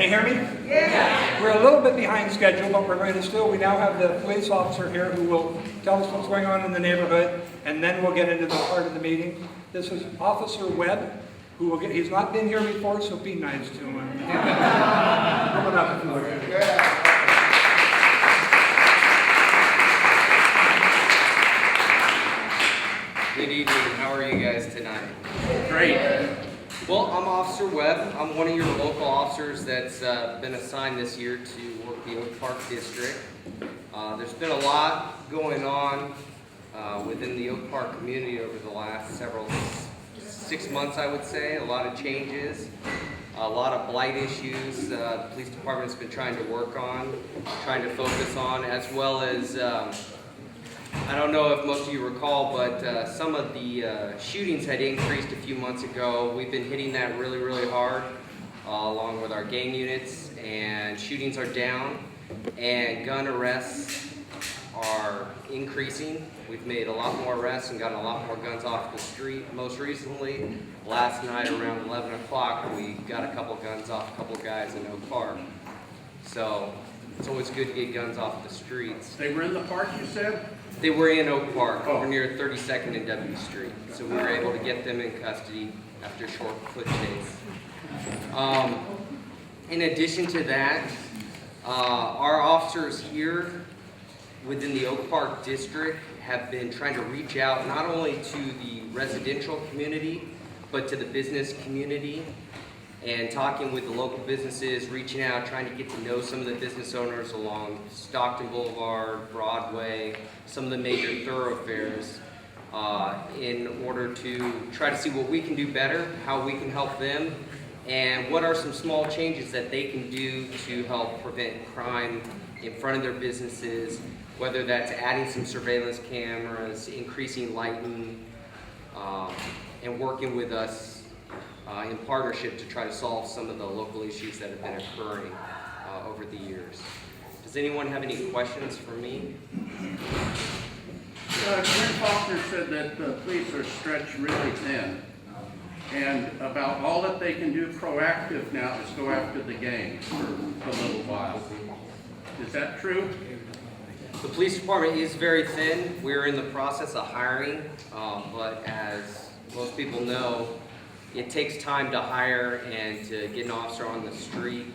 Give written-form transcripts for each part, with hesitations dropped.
you hear me? Yeah. We're a little bit behind schedule, but we're going to still, we now have the police officer here who will tell us what's going on in the neighborhood, and then we'll get into the part of the meeting. This is Officer Webb, who will get, he's not been here before, so be nice to him. Come on up if you would. Good evening. How are you guys tonight? Great. Well, I'm Officer Webb. I'm one of your local officers that's been assigned this year to work the Oak Park District. There's been a lot going on within the Oak Park community over the last 6 months, I would say. A lot of changes, a lot of blight issues the police department's been trying to work on, trying to focus on, as well as I don't know if most of you recall, but some of the shootings had increased a few months ago. We've been hitting that really, really hard, along with our gang units, and shootings are down, and gun arrests are increasing. We've made a lot more arrests and gotten a lot more guns off the street. Most recently, last night around 11 o'clock, we got a couple guns off a couple guys in Oak Park. So it's always good to get guns off the streets. They were in the park, you said? They were in Oak Park, over near 32nd and W Street. So we were able to get them in custody after a short foot chase. In addition to that, our officers here within the Oak Park District have been trying to reach out not only to the residential community, but to the business community, and talking with the local businesses, reaching out, trying to get to know some of the business owners along Stockton Boulevard, Broadway, some of the major thoroughfares, in order to try to see what we can do better, how we can help them, and what are some small changes that they can do to help prevent crime in front of their businesses, whether that's adding some surveillance cameras, increasing lighting, and working with us in partnership to try to solve some of the local issues that have been occurring over the years. Does anyone have any questions for me? Greg Faulkner said that the police are stretched really thin, and about all that they can do proactive now is go after the gangs for a little while. Is that true? The police department is very thin. We're in the process of hiring, but as most people know, it takes time to hire and to get an officer on the street.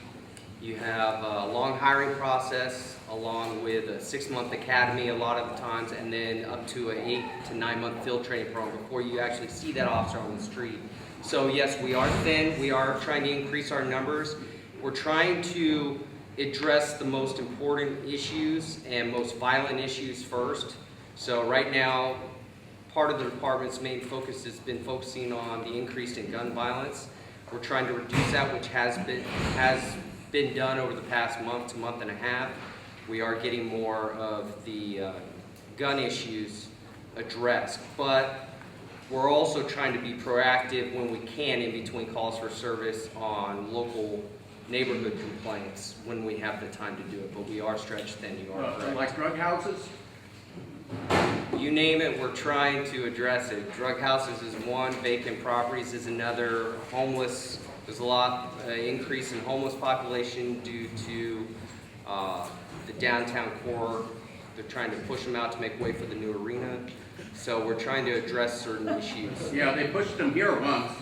You have a long hiring process along with a 6-month academy a lot of the times, and then up to an 8 to 9 month field training program before you actually see that officer on the street. So yes, we are thin. We are trying to increase our numbers. We're trying to address the most important issues and most violent issues first. So right now, part of the department's main focus has been focusing on the increase in gun violence. We're trying to reduce that, which has been done over the past month to month and a half. We are getting more of the gun issues addressed, but we're also trying to be proactive when we can in between calls for service on local neighborhood complaints when we have the time to do it, but we are stretched thin. You are correct. Like drug houses? You name it, we're trying to address it. Drug houses is one, vacant properties is another, homeless, there's a lot increase in homeless population due to the downtown core. They're trying to push them out to make way for the new arena. So we're trying to address certain issues. Yeah, they pushed them here once.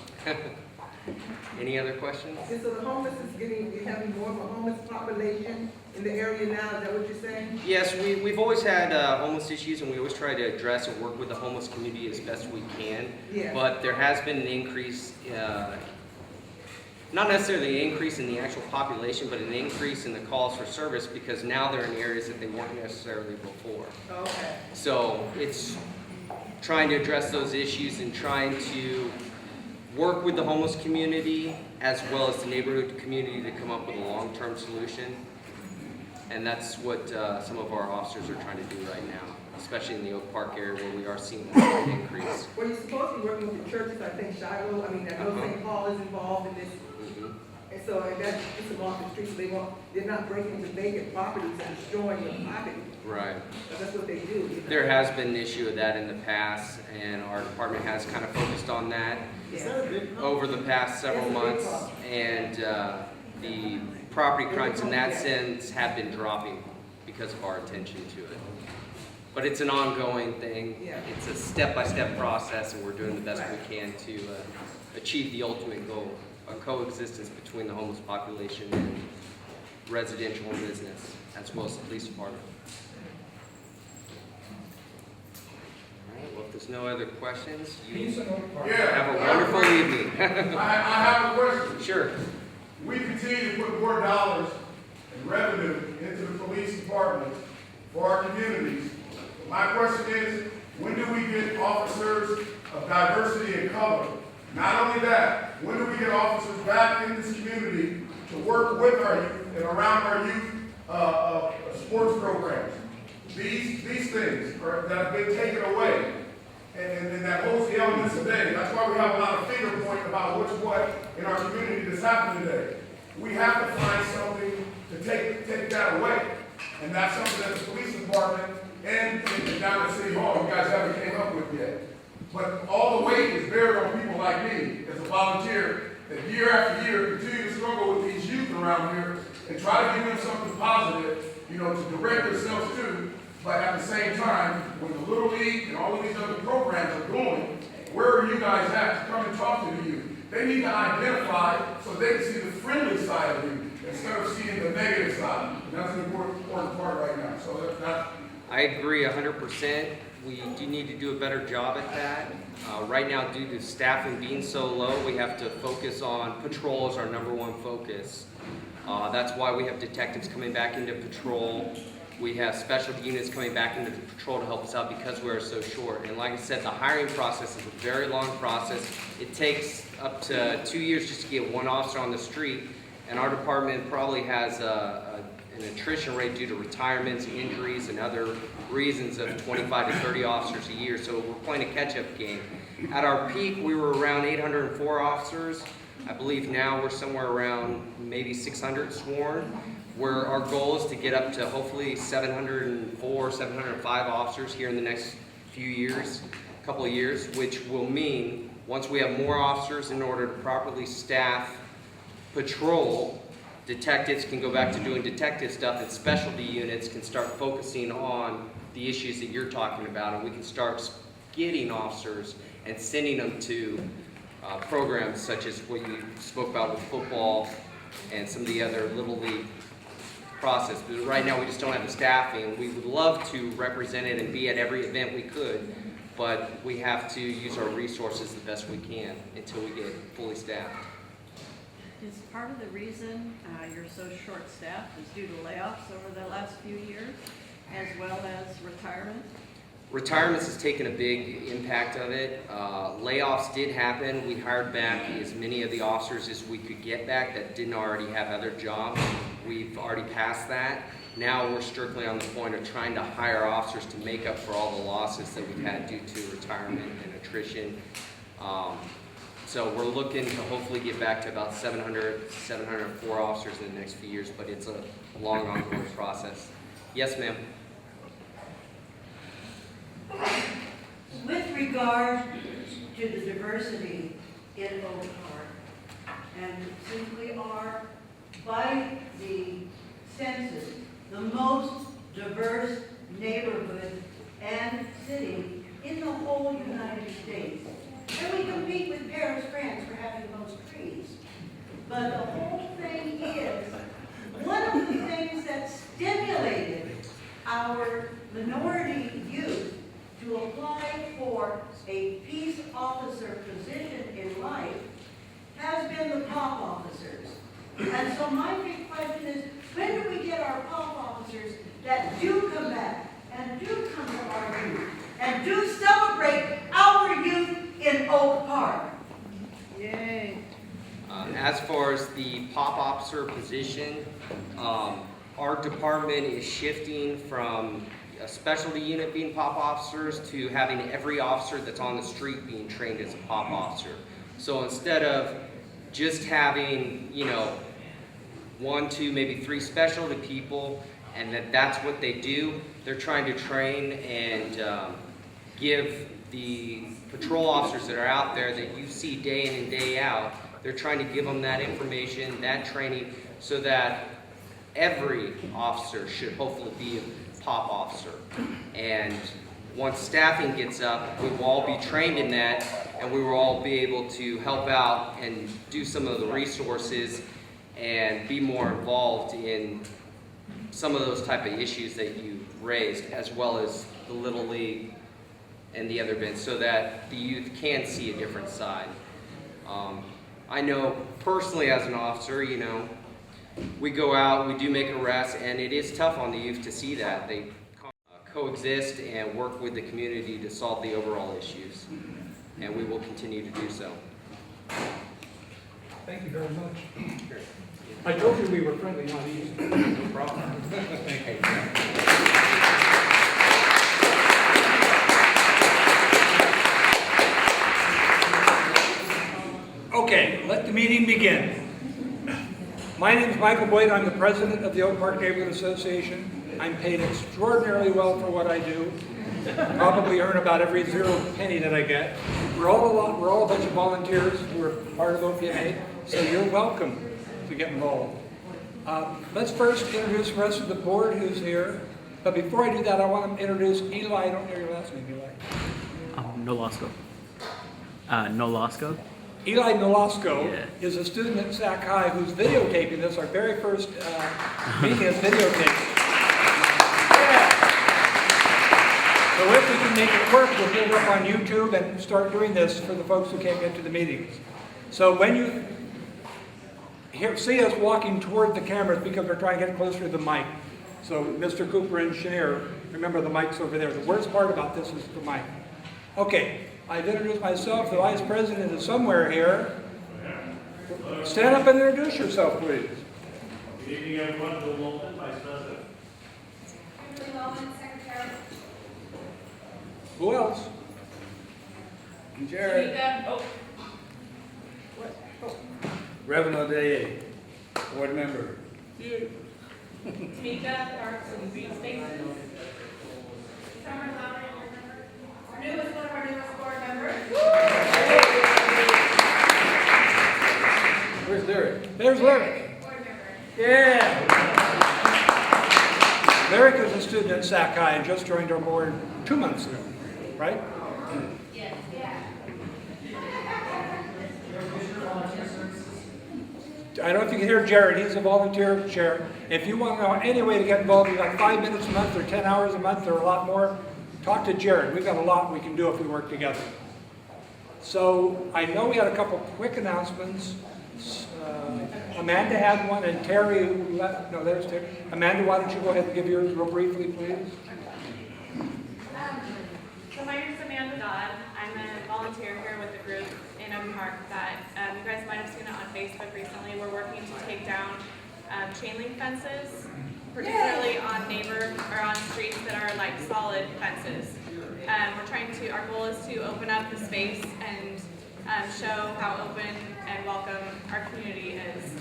Any other questions? And so the homeless is you're having more of a homeless population in the area now, is that what you're saying? Yes, we've always had homeless issues, and we always try to address and work with the homeless community as best we can. Yeah. But there has been an increase, not necessarily an increase in the actual population, but an increase in the calls for service because now they're in areas that they weren't necessarily before. Okay. So it's trying to address those issues and trying to work with the homeless community as well as the neighborhood community to come up with a long-term solution. And that's what some of our officers are trying to do right now, especially in the Oak Park area where we are seeing a slight increase. Well, you're supposed to be working with the churches, I think Shiloh, I know St. Paul is involved in this. And so that's just along the street, so they're not breaking into vacant properties and destroying your property. Right. But that's what they do. You know? There has been an issue of that in the past, and our department has kind of focused on that Yeah. over the past several months. And the property crimes in that sense have been dropping because of our attention to it. But it's an ongoing thing. Yeah. It's a step-by-step process, and we're doing the best we can to achieve the ultimate goal, a coexistence between the homeless population and residential and business, as well as the police department. All right, well, if there's no other questions, you Peace and order. have a wonderful evening. I have a question. Sure. We continue to put more dollars and revenue into the police department for our communities. My question is, when do we get officers of diversity and color? Not only that, when do we get officers back in this community to work with our youth and around our youth sports programs? These things that have been taken away, and that holds the elements today. That's why we have a lot of finger pointing about what's what in our community that's happening today. We have to find something to take that away, and that's something that the police department and down at City Hall, you guys haven't came up with yet. But all the weight is buried on people like me as a volunteer that year after year continue to struggle with these youth around here and try to give them something positive, to direct themselves to. But at the same time, when the Little League and all of these other programs are going, where are you guys at to come and talk to the youth? They need to identify so they can see the friendly side of you instead of seeing the negative side. And that's an important part right now. So that's I agree 100%. We do need to do a better job at that. Right now, due to staffing being so low, we have to focus on patrol as our #1 focus. That's why we have detectives coming back into patrol. We have specialty units coming back into the patrol to help us out because we're so short. And like I said, the hiring process is a very long process. It takes up to 2 years just to get one officer on the street. And our department probably has an attrition rate due to retirements, injuries, and other reasons of 25 to 30 officers a year. So we're playing a catch-up game. At our peak, we were around 804 officers. I believe now we're somewhere around maybe 600 sworn, where our goal is to get up to hopefully 704, 705 officers here in the next couple of years, which will mean once we have more officers in order to properly staff patrol, detectives can go back to doing detective stuff, and specialty units can start focusing on the issues that you're talking about, and we can start getting officers and sending them to programs such as what you spoke about with football and some of the other Little League process. But right now we just don't have the staffing. We would love to represent it and be at every event we could, but we have to use our resources the best we can until we get fully staffed. Is part of the reason you're so short-staffed is due to layoffs over the last few years, as well as retirement? Retirements has taken a big impact of it. Layoffs did happen. We hired back as many of the officers as we could get back that didn't already have other jobs. We've already passed that. Now we're strictly on the point of trying to hire officers to make up for all the losses that we've had due to retirement and attrition. So we're looking to hopefully get back to about 700, 704 officers in the next few years, but it's a long, ongoing process. Yes, ma'am. With regard to the diversity in Oak Park, and since we are, by the census, the most diverse neighborhood and city in the whole United States, and we compete with Paris, France for having the most trees. But the whole thing is, one of the things that stimulated our minority youth to apply for a peace officer position in life has been the POP officers. And so my big question is, when do we get our POP officers that do come back and do come to our youth and do celebrate our youth in Oak Park? Yay. As far as the POP officer position, our department is shifting from a specialty unit being POP officers to having every officer that's on the street being trained as a POP officer. So instead of just having, 1, 2, maybe 3 specialty people, and that's what they do, they're trying to train and give the patrol officers that are out there that you see day in and day out, they're trying to give them that information, that training, so that every officer should hopefully be a POP officer. And once staffing gets up, we will all be trained in that, and we will all be able to help out and do some of the resources and be more involved in some of those type of issues that you raised, as well as the Little League and the other events, so that the youth can see a different side. I know personally as an officer, you know, we go out, we do make arrests, and it is tough on the youth to see that. They coexist and work with the community to solve the overall issues, and we will continue to do so. Thank you very much. I told you we were friendly, not easy. No problem. Thank you. Okay, let the meeting begin. My name is Michael Boyd. I'm the president of the Oak Park Neighborhood Association. I'm paid extraordinarily well for what I do. Probably earn about every 0 penny that I get. We're all a bunch of volunteers who are part of OPNA, so you're welcome to get involved. Let's first introduce the rest of the board who's here. But before I do that, I want to introduce Eli. I don't know your last name, Eli. Nolasco. Nolasco? Eli Nolasco Yeah. is a student at Sac High who's videotaping this. Our very first meeting is videotaped. Yeah. So if we can make it work, we'll put it up on YouTube and start doing this for the folks who can't get to the meetings. So when you see us walking toward the cameras, because we're trying to get closer to the mic. So Mr. Cooper and Chenier, remember the mic's over there. The worst part about this is the mic. Okay, I've introduced myself. The vice president is somewhere here. Stand up and introduce yourself, please. Good evening, everyone. Bill Walton, Vice President. Kimberly Wellman, Secretary. Who else? Jared. Tamika. Reverend Day, board member. Tamika, Parks and Green Spaces. Summer Lowry, board member. Our newest one of our newest board members. Where's Derek? There's Lyric. Board member. Yeah. Lyric is a student at Sac High and just joined our board 2 months ago, right? Yes. Yeah. I don't know if you can hear Jared. He's a volunteer chair. If you want to know any way to get involved, we've got 5 minutes a month or 10 hours a month or a lot more. Talk to Jared. We've got a lot we can do if we work together. So I know we had a couple quick announcements. Amanda had one, and Terry, who left, no, there's Terry. Amanda, why don't you go ahead and give yours real briefly, please? So my name is Amanda Dodd. I'm a volunteer here with the group in Oak Park that you guys might have seen it on Facebook recently. We're working to take down chain link fences, particularly on on streets that are like solid fences. Our goal is to open up the space and show how open and welcome our community is.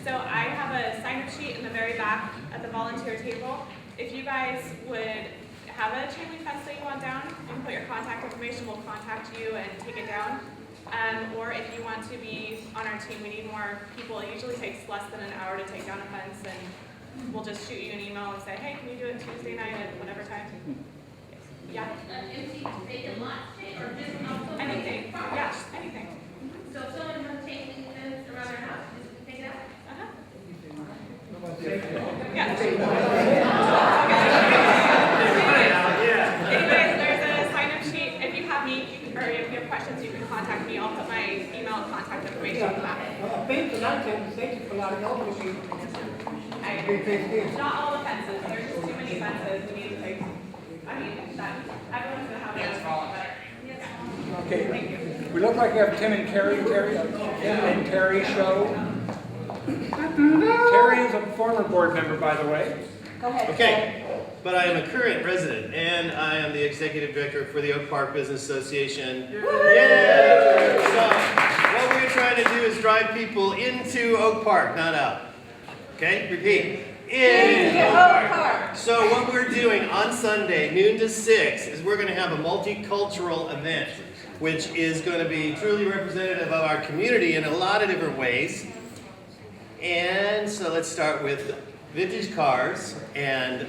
So I have a sign-up sheet in the very back at the volunteer table. If you guys would have a chain link fence that you want down, you can put your contact information, we'll contact you and take it down. Or if you want to be on our team, we need more people. It usually takes less than an hour to take down a fence, and we'll just shoot you an email and say, hey, can you do it Tuesday night at whatever time? Yeah? Empty vacant lot or just also? Anything. Yeah, anything. So if someone has chain link fence around their house, just take it out? Anyways, there's a sign-up sheet. If you have me, or if you have questions, you can contact me. I'll put my email and contact information in the back. I agree. Not all the fences. There's just too many fences. We need to fix. I mean, everyone's gonna have their own, but yeah. Okay. Thank you. We look like we have Tim and Terry show. Terry is a former board member, by the way. Okay, but I am a current resident, and I am the executive director for the Oak Park Business Association. Yeah! So, what we're trying to do is drive people into Oak Park, not out. Okay, repeat. In Oak Park. So what we're doing on Sunday, noon to 6, is we're going to have a multicultural event, which is going to be truly representative of our community in a lot of different ways. And so let's start with vintage cars and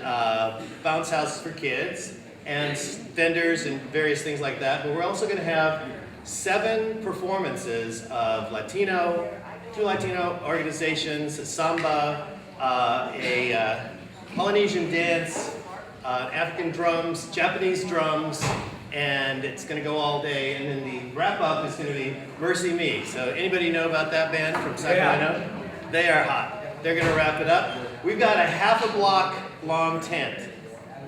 bounce houses for kids and vendors and various things like that. But we're also going to have 7 performances of two Latino organizations, a samba, a Polynesian dance, African drums, Japanese drums, and it's going to go all day. And then the wrap-up is going to be Mercy Me. So anybody know about that band from Sacramento? Yeah. They are hot. They're going to wrap it up. We've got a half a block long tent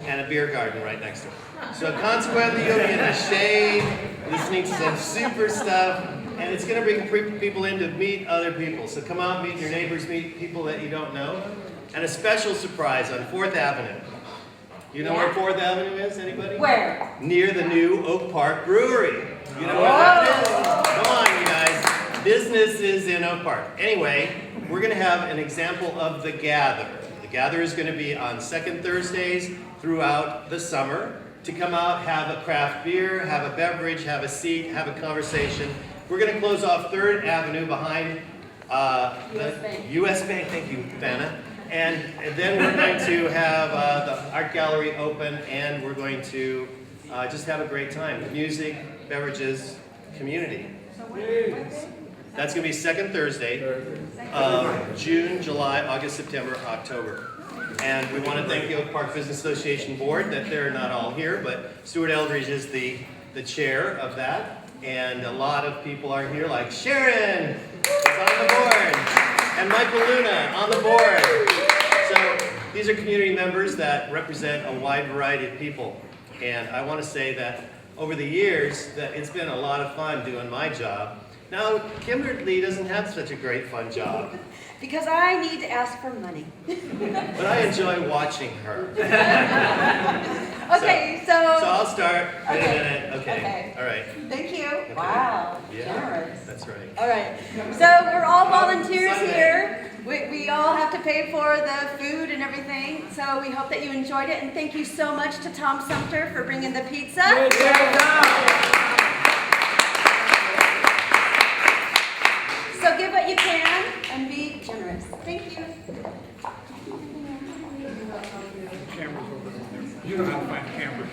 and a beer garden right next to it. So consequently, you'll be in the shade, listening to some super stuff, and it's going to bring people in to meet other people. So come out, meet your neighbors, meet people that you don't know. And a special surprise on 4th Avenue. You know where 4th Avenue is, anybody? Where? Near the new Oak Park Brewery. You know where that is? Come on, you guys. Business is in Oak Park. Anyway, we're going to have an example of The Gather. The Gather is going to be on 2nd Thursdays throughout the summer. To come out, have a craft beer, have a beverage, have a seat, have a conversation. We're going to close off 3rd Avenue behind the U.S. Bank. Thank you, Vanna. And then we're going to have the art gallery open, and we're going to just have a great time. Music, beverages, community. That's going to be 2nd Thursday of June, July, August, September, October. And we want to thank the Oak Park Business Association Board that they're not all here, but Stuart Eldridge is the chair of that. And a lot of people are here, like Sharon is on the board, and Michael Luna on the board. So these are community members that represent a wide variety of people. And I want to say that over the years, that it's been a lot of fun doing my job. Now, Kimberly doesn't have such a great fun job. Because I need to ask for money. But I enjoy watching her. Okay, so I'll start in a minute. Okay. All right. Thank you. Okay. Wow. Yeah, Generous. that's right. All right. So we're all volunteers Sunday. here. We all have to pay for the food and everything. So we hope that you enjoyed it. And thank you so much to Tom Sumter for bringing the pizza. So give what you can and be generous. Thank you. Cameras over there. You don't have to find cameras.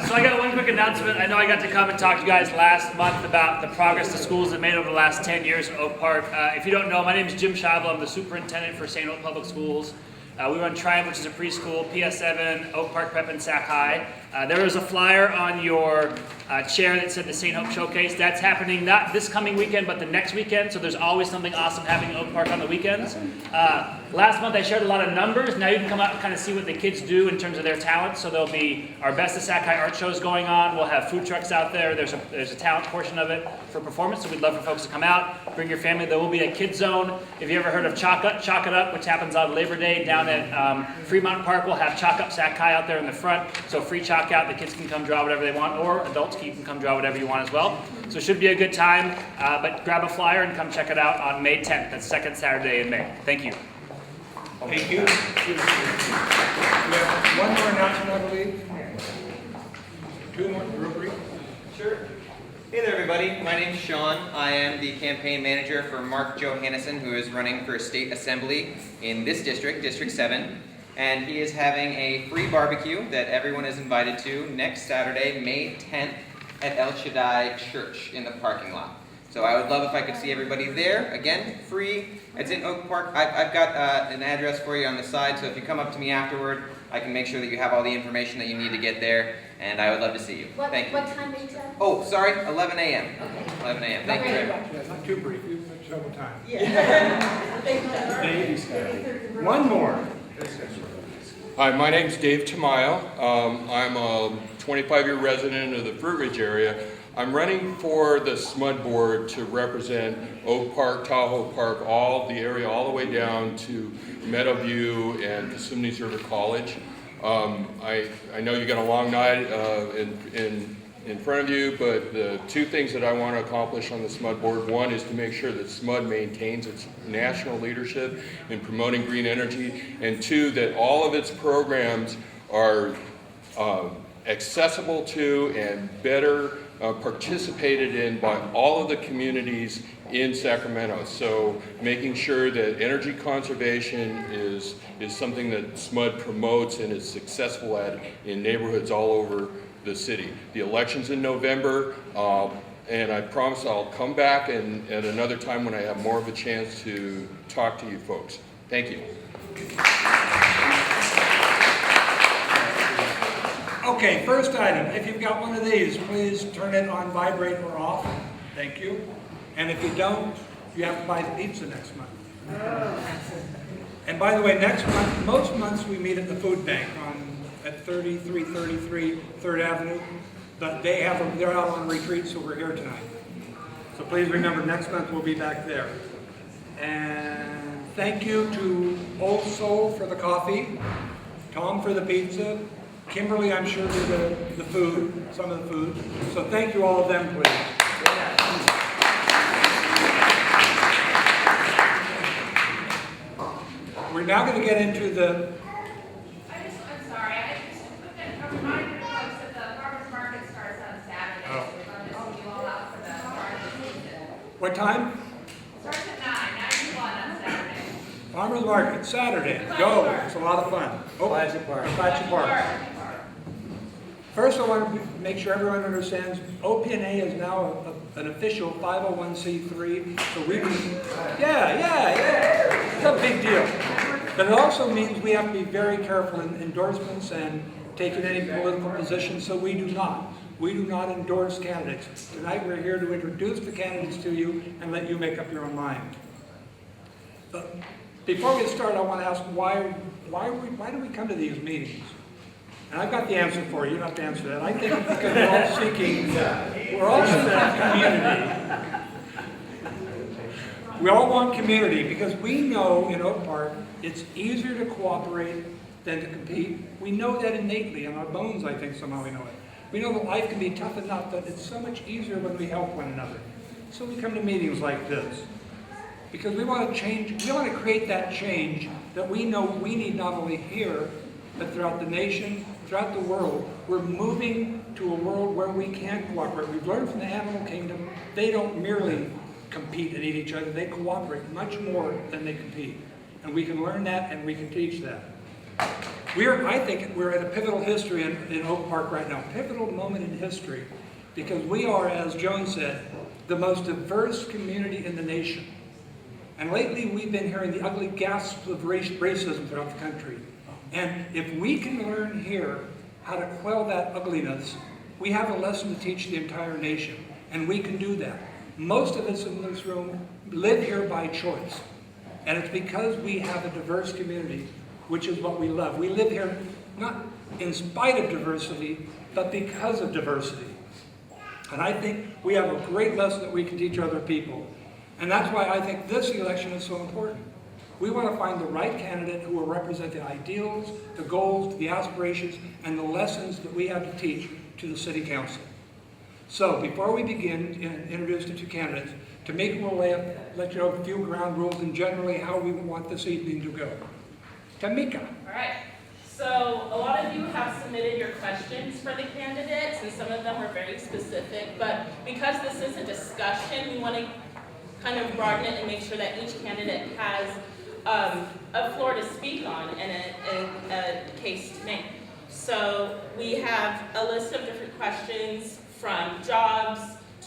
So I got one quick announcement. I know I got to come and talk to you guys last month about the progress the schools have made over the last 10 years in Oak Park. If you don't know, my name is Jim Scheibel. I'm the superintendent for St. Oak Public Schools. We run Triumph, which is a preschool, PS7, Oak Park Prep, and Sac High. There was a flyer on your chair that said the St. Hope Showcase. That's happening not this coming weekend, but the next weekend, so there's always something awesome happening in Oak Park on the weekends. Last month I shared a lot of numbers. Now you can come out and kind of see what the kids do in terms of their talent. So there'll be our Best of Sac High art shows going on. We'll have food trucks out there. There's a talent portion of it for performance, so we'd love for folks to come out, bring your family. There will be a kids zone. If you ever heard of Chalk It Up, which happens on Labor Day down at Fremont Park, we'll have Chalk Up Sac High out there in the front. So free chalk out. The kids can come draw whatever they want, or adults you can come draw whatever you want as well. So it should be a good time, but grab a flyer and come check it out on May 10th. That's second Saturday in May. Thank you. Thank you. We have one more announcement, I believe. Two more, real brief. Sure. Hey there, everybody. My name's Sean. I am the campaign manager for Mark Johannesen, who is running for state assembly in this district, District 7. And he is having a free barbecue that everyone is invited to next Saturday, May 10th, at El Shaddai Church in the parking lot. So I would love if I could see everybody there. Again, free. It's in Oak Park. I've got an address for you on the side, so if you come up to me afterward, I can make sure that you have all the information that you need to get there, and I would love to see you. Thank you. What time is that? Oh, sorry, 11 a.m. Okay. 11 a.m. Thank you very much. Yeah, not too brief, you've been several times. Yeah. One more. Hi, my name's Dave Tamayo. I'm a 25-year resident of the Fruit Ridge area. I'm running for the SMUD board to represent Oak Park, Tahoe Park, all the area, all the way down to Meadowview and Kissimmee River College. I know you got a long night in front of you, but the two things that I want to accomplish on the SMUD board, one is to make sure that SMUD maintains its national leadership in promoting green energy, and two, that all of its programs are accessible to and better participated in by all of the communities in Sacramento. So making sure that energy conservation is something that SMUD promotes and is successful at in neighborhoods all over the city. The election's in November, and I promise I'll come back and at another time when I have more of a chance to talk to you folks. Thank you. Okay, first item, if you've got one of these, please turn it on vibrate or off. Thank you. And if you don't, you have to buy the pizza next month. And by the way, next month, most months we meet at the food bank at 3333 3rd Avenue. But they're out on retreat, so we're here tonight. So please remember, next month we'll be back there. And thank you to Old Soul for the coffee, Tom for the pizza, Kimberly, I'm sure, for the food, some of the food. So thank you all of them, please. We're now going to get into the... I'm sorry, I just a reminder folks that the farmers market starts on Saturday. Oh. So we're going to you all out for the start of the season. What time? Starts at 9 to 1 on Saturday. Farmers Market, Saturday. Go. It's a lot of fun. Classic Park. Classic Park. First, I want to make sure everyone understands OPNA is now an official 501c3, so we can, yeah, it's a big deal. But it also means we have to be very careful in endorsements and taking any political position, so we do not. We do not endorse candidates. Tonight we're here to introduce the candidates to you and let you make up your own mind. But before we start, I want to ask why do we come to these meetings? And I've got the answer for you. You don't have to answer that. I think it's because we're all seeking community. We all want community because we know in Oak Park it's easier to cooperate than to compete. We know that innately in our bones, I think somehow we know it. We know that life can be tough enough, but it's so much easier when we help one another. So we come to meetings like this because we want to change, we want to create that change that we know we need not only here, but throughout the nation, throughout the world. We're moving to a world where we can cooperate. We've learned from the animal kingdom, they don't merely compete and eat each other, they cooperate much more than they compete. And we can learn that and we can teach that. I think we're at a pivotal history in Oak Park right now, pivotal moment in history, because we are, as Joan said, the most diverse community in the nation. And lately we've been hearing the ugly gasps of racism throughout the country. And if we can learn here how to quell that ugliness, we have a lesson to teach the entire nation. And we can do that. Most of us in this room live here by choice. And it's because we have a diverse community, which is what we love. We live here not in spite of diversity, but because of diversity. And I think we have a great lesson that we can teach other people. And that's why I think this election is so important. We want to find the right candidate who will represent the ideals, the goals, the aspirations, and the lessons that we have to teach to the City Council. So before we begin and introduce the two candidates, Tamika will let you know a few ground rules and generally how we want this evening to go. Tamika. All right. So a lot of you have submitted your questions for the candidates, and some of them are very specific. But because this is a discussion, we want to kind of broaden it and make sure that each candidate has a floor to speak on and a case to make. So we have a list of different questions from jobs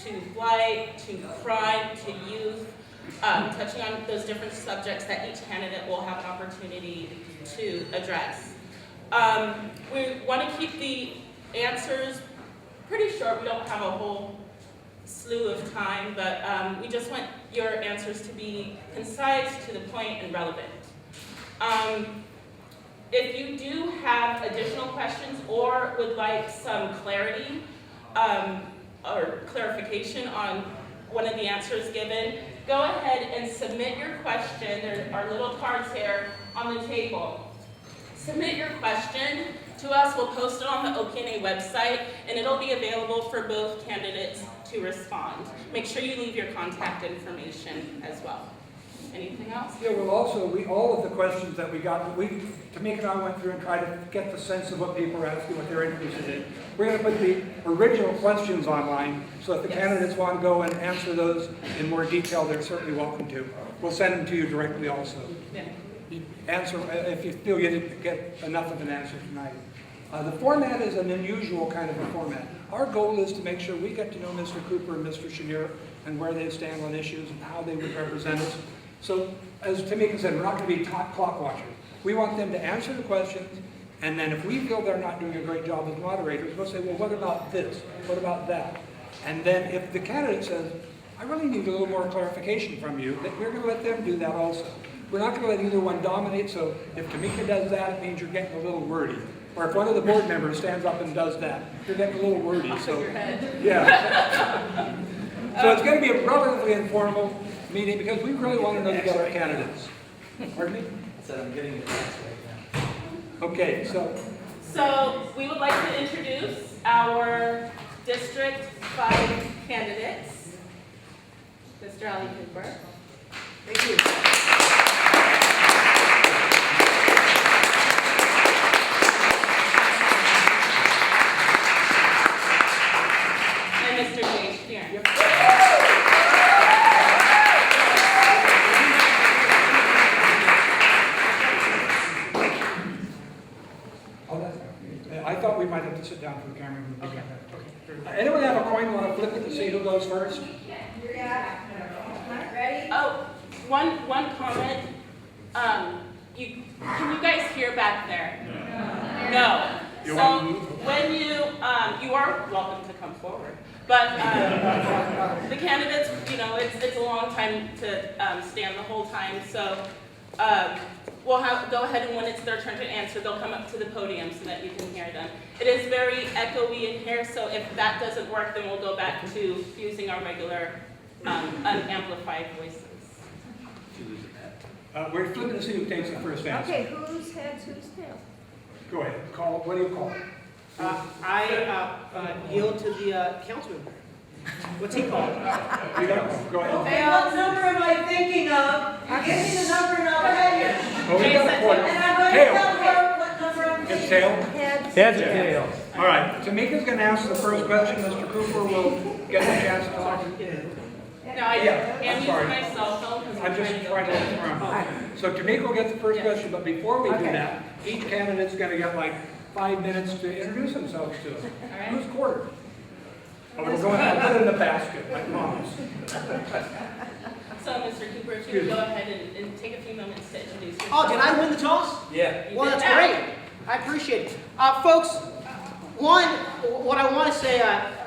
to blight to crime to youth, touching on those different subjects that each candidate will have an opportunity to address. We want to keep the answers pretty short. We don't have a whole slew of time, but we just want your answers to be concise, to the point, and relevant. If you do have additional questions or would like some clarity or clarification on one of the answers given, go ahead and submit your question. There are little cards here on the table. Submit your question to us. We'll post it on the OPNA website, and it'll be available for both candidates to respond. Make sure you leave your contact information as well. Anything else? Yeah, well, also, all of the questions that we got, Tamika and I went through and tried to get the sense of what people are asking, what they're interested in. We're going to put the original questions online, so if the candidates want to go and answer those in more detail, they're certainly welcome to. We'll send them to you directly also. Yeah. You answer, if you feel you didn't get enough of an answer tonight. The format is an unusual kind of a format. Our goal is to make sure we get to know Mr. Cooper and Mr. Chenier and where they stand on issues and how they would represent us. So, as Tamika said, we're not going to be clock watchers. We want them to answer the questions, and then if we feel they're not doing a great job as moderators, we'll say, well, what about this? What about that? And then if the candidate says, I really need a little more clarification from you, that we're going to let them do that also. We're not going to let either one dominate, so if Tamika does that, it means you're getting a little wordy. Or if one of the board members stands up and does that, you're getting a little wordy. So, yeah. So it's going to be a relatively informal meeting because we really want to know about our candidates. Pardon me? I said I'm getting the text right now. Okay, So we would like to introduce our District 5 candidates. Mr. Ali Cooper. Thank you. And Mr. Jay Sheeran. I thought we might have to sit down for the camera. Okay. Anyone have a coin want to flip it to see who goes first? Ready? Oh, one comment. Can you guys hear back there? No. So when you are welcome to come forward. But the candidates, it's a long time to stand the whole time. So we'll go ahead, and when it's their turn to answer, they'll come up to the podium so that you can hear them. It is very echoey in here, so if that doesn't work, then we'll go back to using our regular unamplified voices. We're flipping to see who takes the first answer. Okay, who's heads, who's tails? Go ahead. Call. What do you call? I yield to the councilman. What's he called? You don't know. Go ahead. Okay, what number am I thinking of? Give me the number and I'll tell you. Oh, we got a quarter. And I'm going to tell her what number I'm It's thinking. tail? Heads. or tails? All right. Tamika's going to ask the first question. Mr. Cooper will get a chance to talk. No, I Yeah, am I'm using sorry. my cell phone because I'm just trying to look around. So Tamika will get the first question, but before we do that, each candidate's going to get like 5 minutes to introduce themselves to us. right. Who's quarter? Oh, we're going to put it in the basket, I promise. So, Mr. Cooper, if you would go ahead and take a few moments to introduce yourself. Oh, did I win the toss? Yeah. Well, that's Yeah. great. I appreciate it. Folks, what I want to say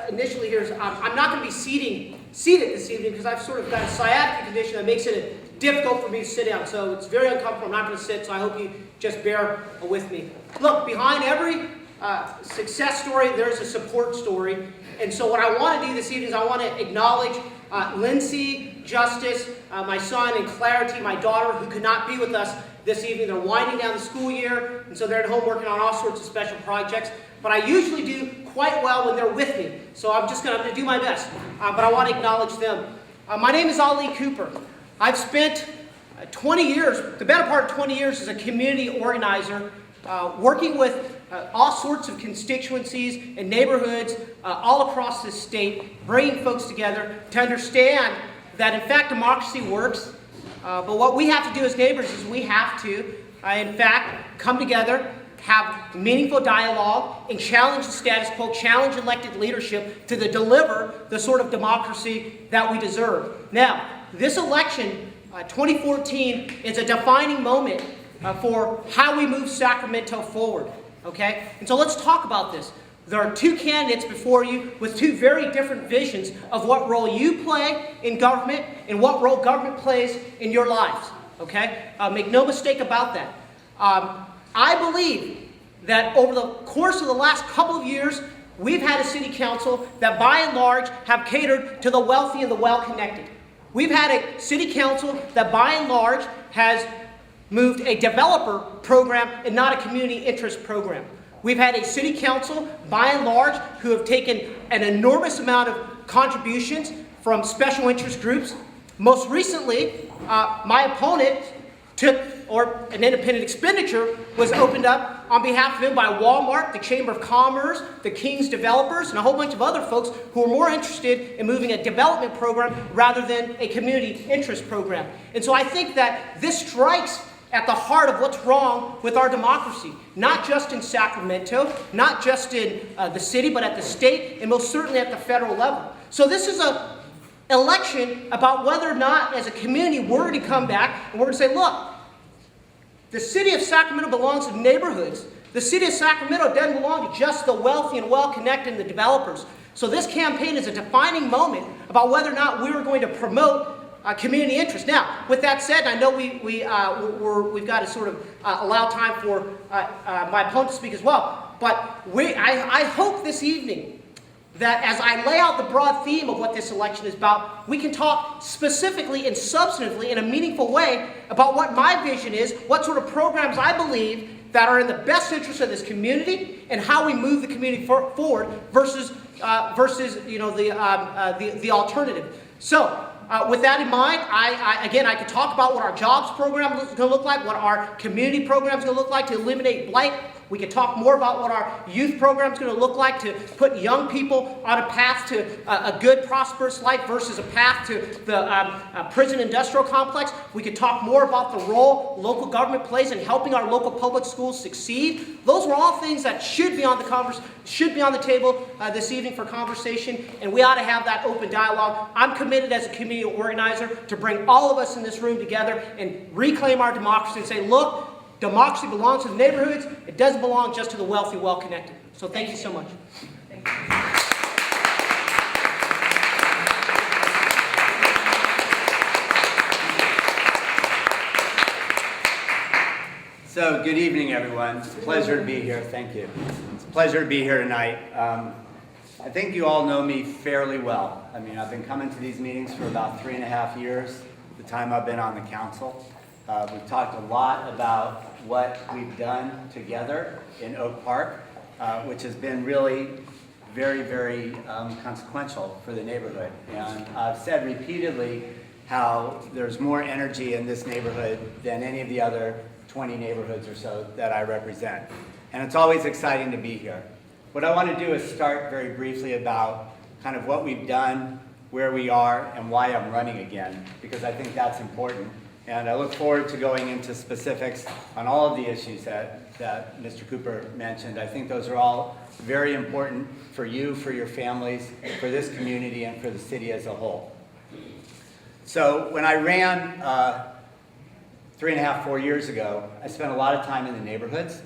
initially here is I'm not going to be seated this evening because I've sort of got a sciatica condition that makes it difficult for me to sit down. So it's very uncomfortable. I'm not going to sit, so I hope you just bear with me. Look, behind every success story, there's a support story. And so what I want to do this evening is I want to acknowledge Lindsay, Justice, my son, and Clarity, my daughter, who could not be with us this evening. They're winding down the school year, and so they're at home working on all sorts of special projects. But I usually do quite well when they're with me, so I'm going to do my best. But I want to acknowledge them. My name is Ali Cooper. I've spent 20 years, the better part of 20 years, as a community organizer, working with all sorts of constituencies and neighborhoods all across this state, bringing folks together to understand that, in fact, democracy works. But what we have to do as neighbors is we have to, in fact, come together, have meaningful dialogue, and challenge the status quo, challenge elected leadership to deliver the sort of democracy that we deserve. Now, this election, 2014, is a defining moment for how we move Sacramento forward. Okay? And so let's talk about this. There are two candidates before you with two very different visions of what role you play in government and what role government plays in your lives. Okay? Make no mistake about that. I believe that over the course of the last couple of years, we've had a city council that by and large have catered to the wealthy and the well-connected. We've had a city council that by and large has moved a developer program and not a community interest program. We've had a city council, by and large, who have taken an enormous amount of contributions from special interest groups. Most recently, my opponent an independent expenditure was opened up on behalf of him by Walmart, the Chamber of Commerce, the King's developers, and a whole bunch of other folks who are more interested in moving a development program rather than a community interest program. And so I think that this strikes at the heart of what's wrong with our democracy, not just in Sacramento, not just in the city, but at the state, and most certainly at the federal level. So this is an election about whether or not, as a community, we're going to come back and we're going to say, look, the city of Sacramento belongs to neighborhoods. The city of Sacramento doesn't belong to just the wealthy and well-connected and the developers. So this campaign is a defining moment about whether or not we are going to promote community interest. Now, with that said, I know we've got to sort of allow time for my opponent to speak as well, but I hope this evening that as I lay out the broad theme of what this election is about, we can talk specifically and substantively in a meaningful way about what my vision is, what sort of programs I believe that are in the best interest of this community, and how we move the community forward versus the alternative. So, with that in mind, I could talk about what our jobs program is going to look like, what our community program is going to look like to eliminate blight. We could talk more about what our youth program is going to look like to put young people on a path to a good, prosperous life versus a path to the prison industrial complex. We could talk more about the role local government plays in helping our local public schools succeed. Those are all things that should be on the table this evening for conversation, and we ought to have that open dialogue. I'm committed as a community organizer to bring all of us in this room together and reclaim our democracy and say, look, democracy belongs to the neighborhoods. It doesn't belong just to the wealthy, well-connected. So thank you so much. Thank you. So, good evening, everyone. It's a pleasure to be here. Thank you. It's a pleasure to be here tonight. I think you all know me fairly well. I mean, I've been coming to these meetings for about 3.5 years, the time I've been on the council. We've talked a lot about what we've done together in Oak Park, which has been really very, very consequential for the neighborhood. And I've said repeatedly how there's more energy in this neighborhood than any of the other 20 neighborhoods or so that I represent. And it's always exciting to be here. What I want to do is start very briefly about kind of what we've done, where we are, and why I'm running again, because I think that's important. And I look forward to going into specifics on all of the issues that Mr. Cooper mentioned. I think those are all very important for you, for your families, for this community, and for the city as a whole. So when I ran 3.5, 4 years ago, I spent a lot of time in the neighborhoods.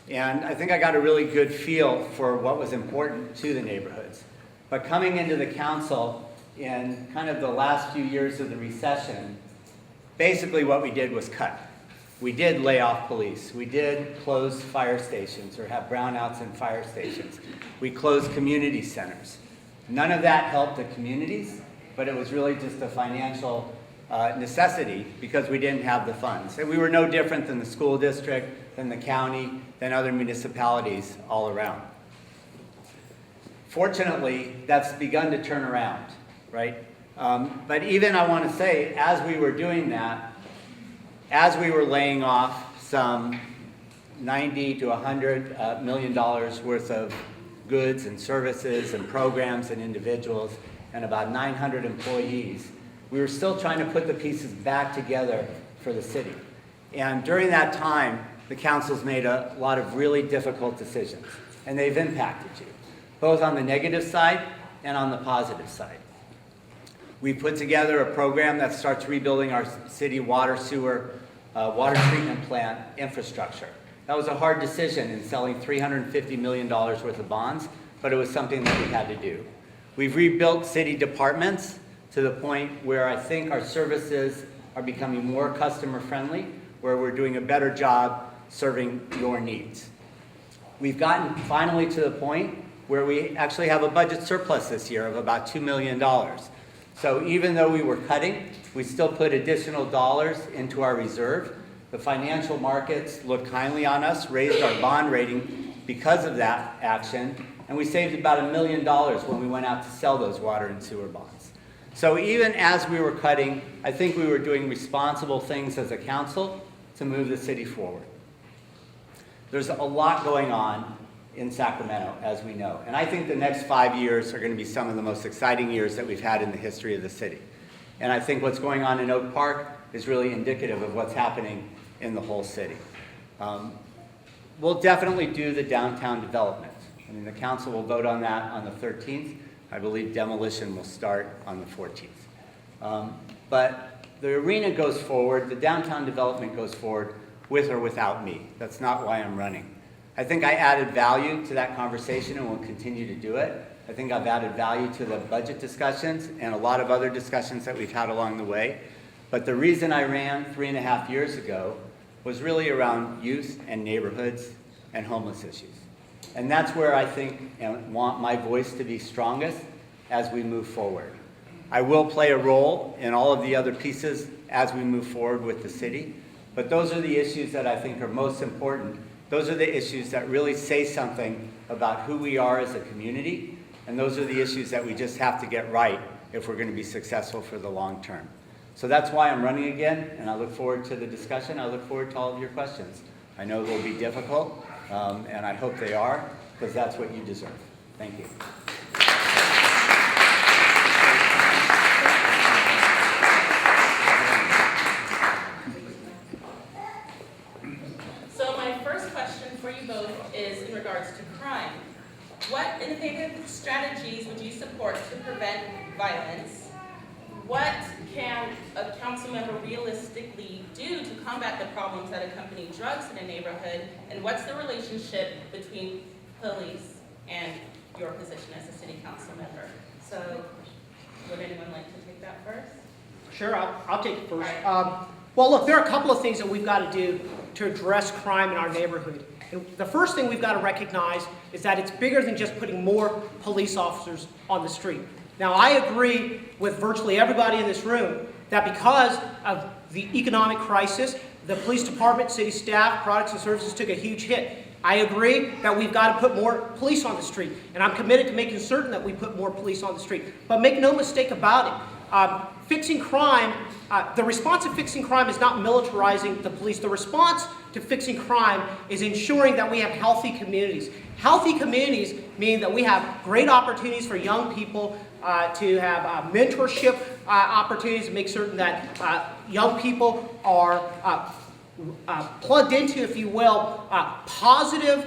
And I think I got a really good feel for what was important to the neighborhoods. But coming into the council in kind of the last few years of the recession, basically what we did was cut. We did lay off police. We did close fire stations or have brownouts in fire stations. We closed community centers. None of that helped the communities, but it was really just a financial necessity because we didn't have the funds. And we were no different than the school district, than the county, than other municipalities all around. Fortunately, that's begun to turn around, right? But even I want to say, as we were doing that, as we were laying off some $90 to $100 million worth of goods and services and programs and individuals and about 900 employees, we were still trying to put the pieces back together for the city. And during that time, the council's made a lot of really difficult decisions, and they've impacted you, both on the negative side and on the positive side. We put together a program that starts rebuilding our city water, sewer, water treatment plant infrastructure. That was a hard decision in selling $350 million worth of bonds, but it was something that we had to do. We've rebuilt city departments to the point where I think our services are becoming more customer friendly, where we're doing a better job serving your needs. We've gotten finally to the point where we actually have a budget surplus this year of about $2 million. So even though we were cutting, we still put additional dollars into our reserve. The financial markets looked kindly on us, raised our bond rating because of that action, and we saved about $1 million when we went out to sell those water and sewer bonds. So even as we were cutting, I think we were doing responsible things as a council to move the city forward. There's a lot going on in Sacramento, as we know. And I think the next 5 years are going to be some of the most exciting years that we've had in the history of the city. And I think what's going on in Oak Park is really indicative of what's happening in the whole city. We'll definitely do the downtown development. I mean, the council will vote on that on the 13th. I believe demolition will start on the 14th. But the arena goes forward, the downtown development goes forward with or without me. That's not why I'm running. I think I added value to that conversation and will continue to do it. I think I've added value to the budget discussions and a lot of other discussions that we've had along the way. But the reason I ran 3.5 years ago was really around youth and neighborhoods and homeless issues. And that's where I think and want my voice to be strongest as we move forward. I will play a role in all of the other pieces as we move forward with the city, but those are the issues that I think are most important. Those are the issues that really say something about who we are as a community, and those are the issues that we just have to get right if we're going to be successful for the long term. So that's why I'm running again, and I look forward to the discussion. I look forward to all of your questions. I know they'll be difficult, and I hope they are, because that's what you deserve. Thank you. So my first question for you both is in regards to crime. What innovative strategies would you support to prevent violence? What can a council member realistically do to combat the problems that accompany drugs in a neighborhood? And what's the relationship between police and your position as a city council member? So would anyone like to take that first? Sure, I'll take it first. Well, look, there are a couple of things that we've got to do to address crime in our neighborhood. And the first thing we've got to recognize is that it's bigger than just putting more police officers on the street. Now, I agree with virtually everybody in this room that because of the economic crisis, the police department, city staff, products and services took a huge hit. I agree that we've got to put more police on the street, and I'm committed to making certain that we put more police on the street. But make no mistake about it, fixing crime, the response to fixing crime is not militarizing the police. The response to fixing crime is ensuring that we have healthy communities. Healthy communities mean that we have great opportunities for young people to have mentorship opportunities, to make certain that young people are plugged into, if you will, positive,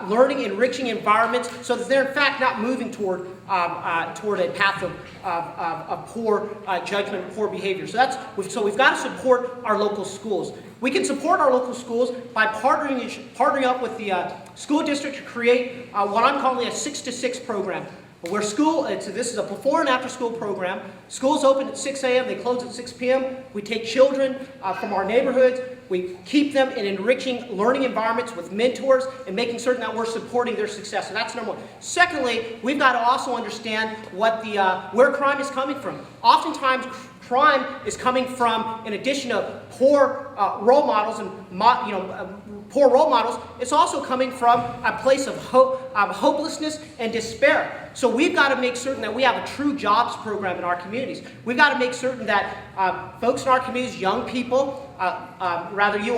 learning, enriching environments, so that they're in fact not moving toward a path of poor judgment, poor behavior. So we've got to support our local schools. We can support our local schools by partnering up with the school district to create what I'm calling a 6-to-6 program. Where this is a before and after school program. Schools open at 6 a.m., they close at 6 p.m. We take children from our neighborhoods, we keep them in enriching learning environments with mentors and making certain that we're supporting their success. So that's number one. Secondly, we've got to also understand what where crime is coming from. Oftentimes, crime is coming from, in addition to poor role models and poor role models, it's also coming from a place of hopelessness and despair. So we've got to make certain that we have a true jobs program in our communities. We've got to make certain that folks in our communities, young people, rather you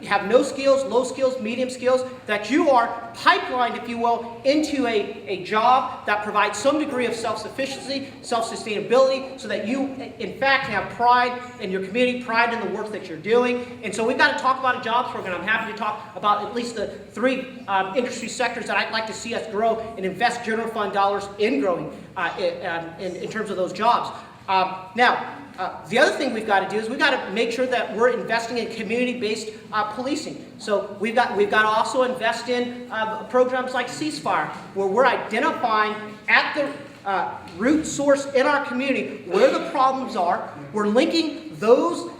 have no skills, low skills, medium skills, that you are pipelined, if you will, into a job that provides some degree of self-sufficiency, self-sustainability, so that you, in fact, have pride in your community, pride in the work that you're doing. And so we've got to talk about a jobs program. I'm happy to talk about at least the 3 industry sectors that I'd like to see us grow and invest general fund dollars in growing in terms of those jobs. The other thing we've got to do is we've got to make sure that we're investing in community-based policing. So we've got to also invest in programs like Ceasefire, where we're identifying at the root source in our community where the problems are. We're linking those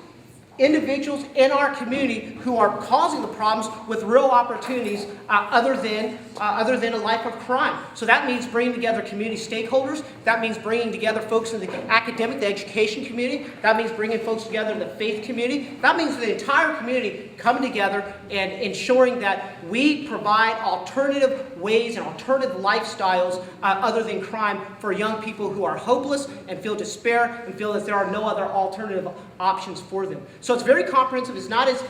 individuals in our community who are causing the problems with real opportunities other than a life of crime. So that means bringing together community stakeholders. That means bringing together folks in the academic, the education community. That means bringing folks together in the faith community. That means the entire community coming together and ensuring that we provide alternative ways and alternative lifestyles other than crime for young people who are hopeless and feel despair and feel that there are no other alternative options for them. So it's very comprehensive. It's not as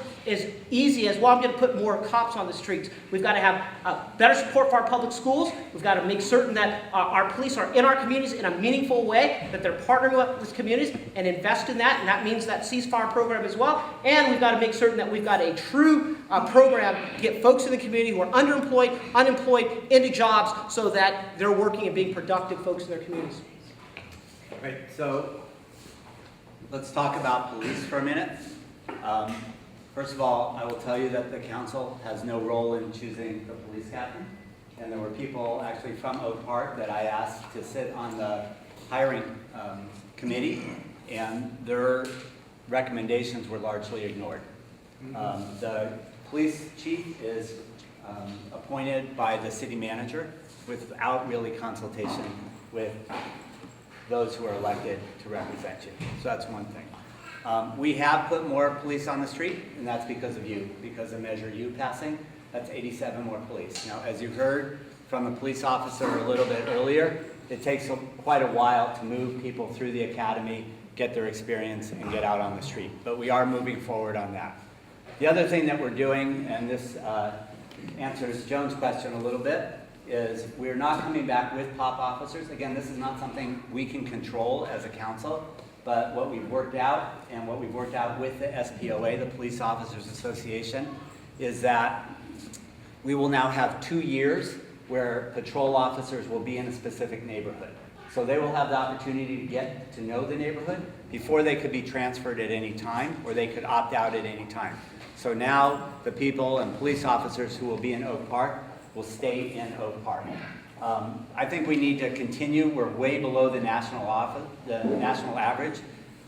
easy as, well, I'm going to put more cops on the streets. We've got to have better support for our public schools. We've got to make certain that our police are in our communities in a meaningful way, that they're partnering with communities and invest in that, and that means that ceasefire program as well. And we've got to make certain that we've got a true program to get folks in the community who are underemployed, unemployed, into jobs so that they're working and being productive folks in their communities. Right, so let's talk about police for a minute. First of all, I will tell you that the council has no role in choosing the police captain. And there were people actually from Oak Park that I asked to sit on the hiring committee, and their recommendations were largely ignored. The police chief is appointed by the city manager without really consultation with those who are elected to represent you. So that's one thing. We have put more police on the street, and that's because of you, because of Measure U passing. That's 87 more police. Now, as you heard from the police officer a little bit earlier, it takes quite a while to move people through the academy, get their experience, and get out on the street. But we are moving forward on that. The other thing that we're doing, and this answers Joan's question a little bit, is we're not coming back with POP officers. Again, this is not something we can control as a council, but what we've worked out, and what we've worked out with the SPOA, the Police Officers Association, is that we will now have 2 years where patrol officers will be in a specific neighborhood. So they will have the opportunity to get to know the neighborhood before they could be transferred at any time, or they could opt out at any time. So now the people and police officers who will be in Oak Park will stay in Oak Park. I think we need to continue. We're way below the national average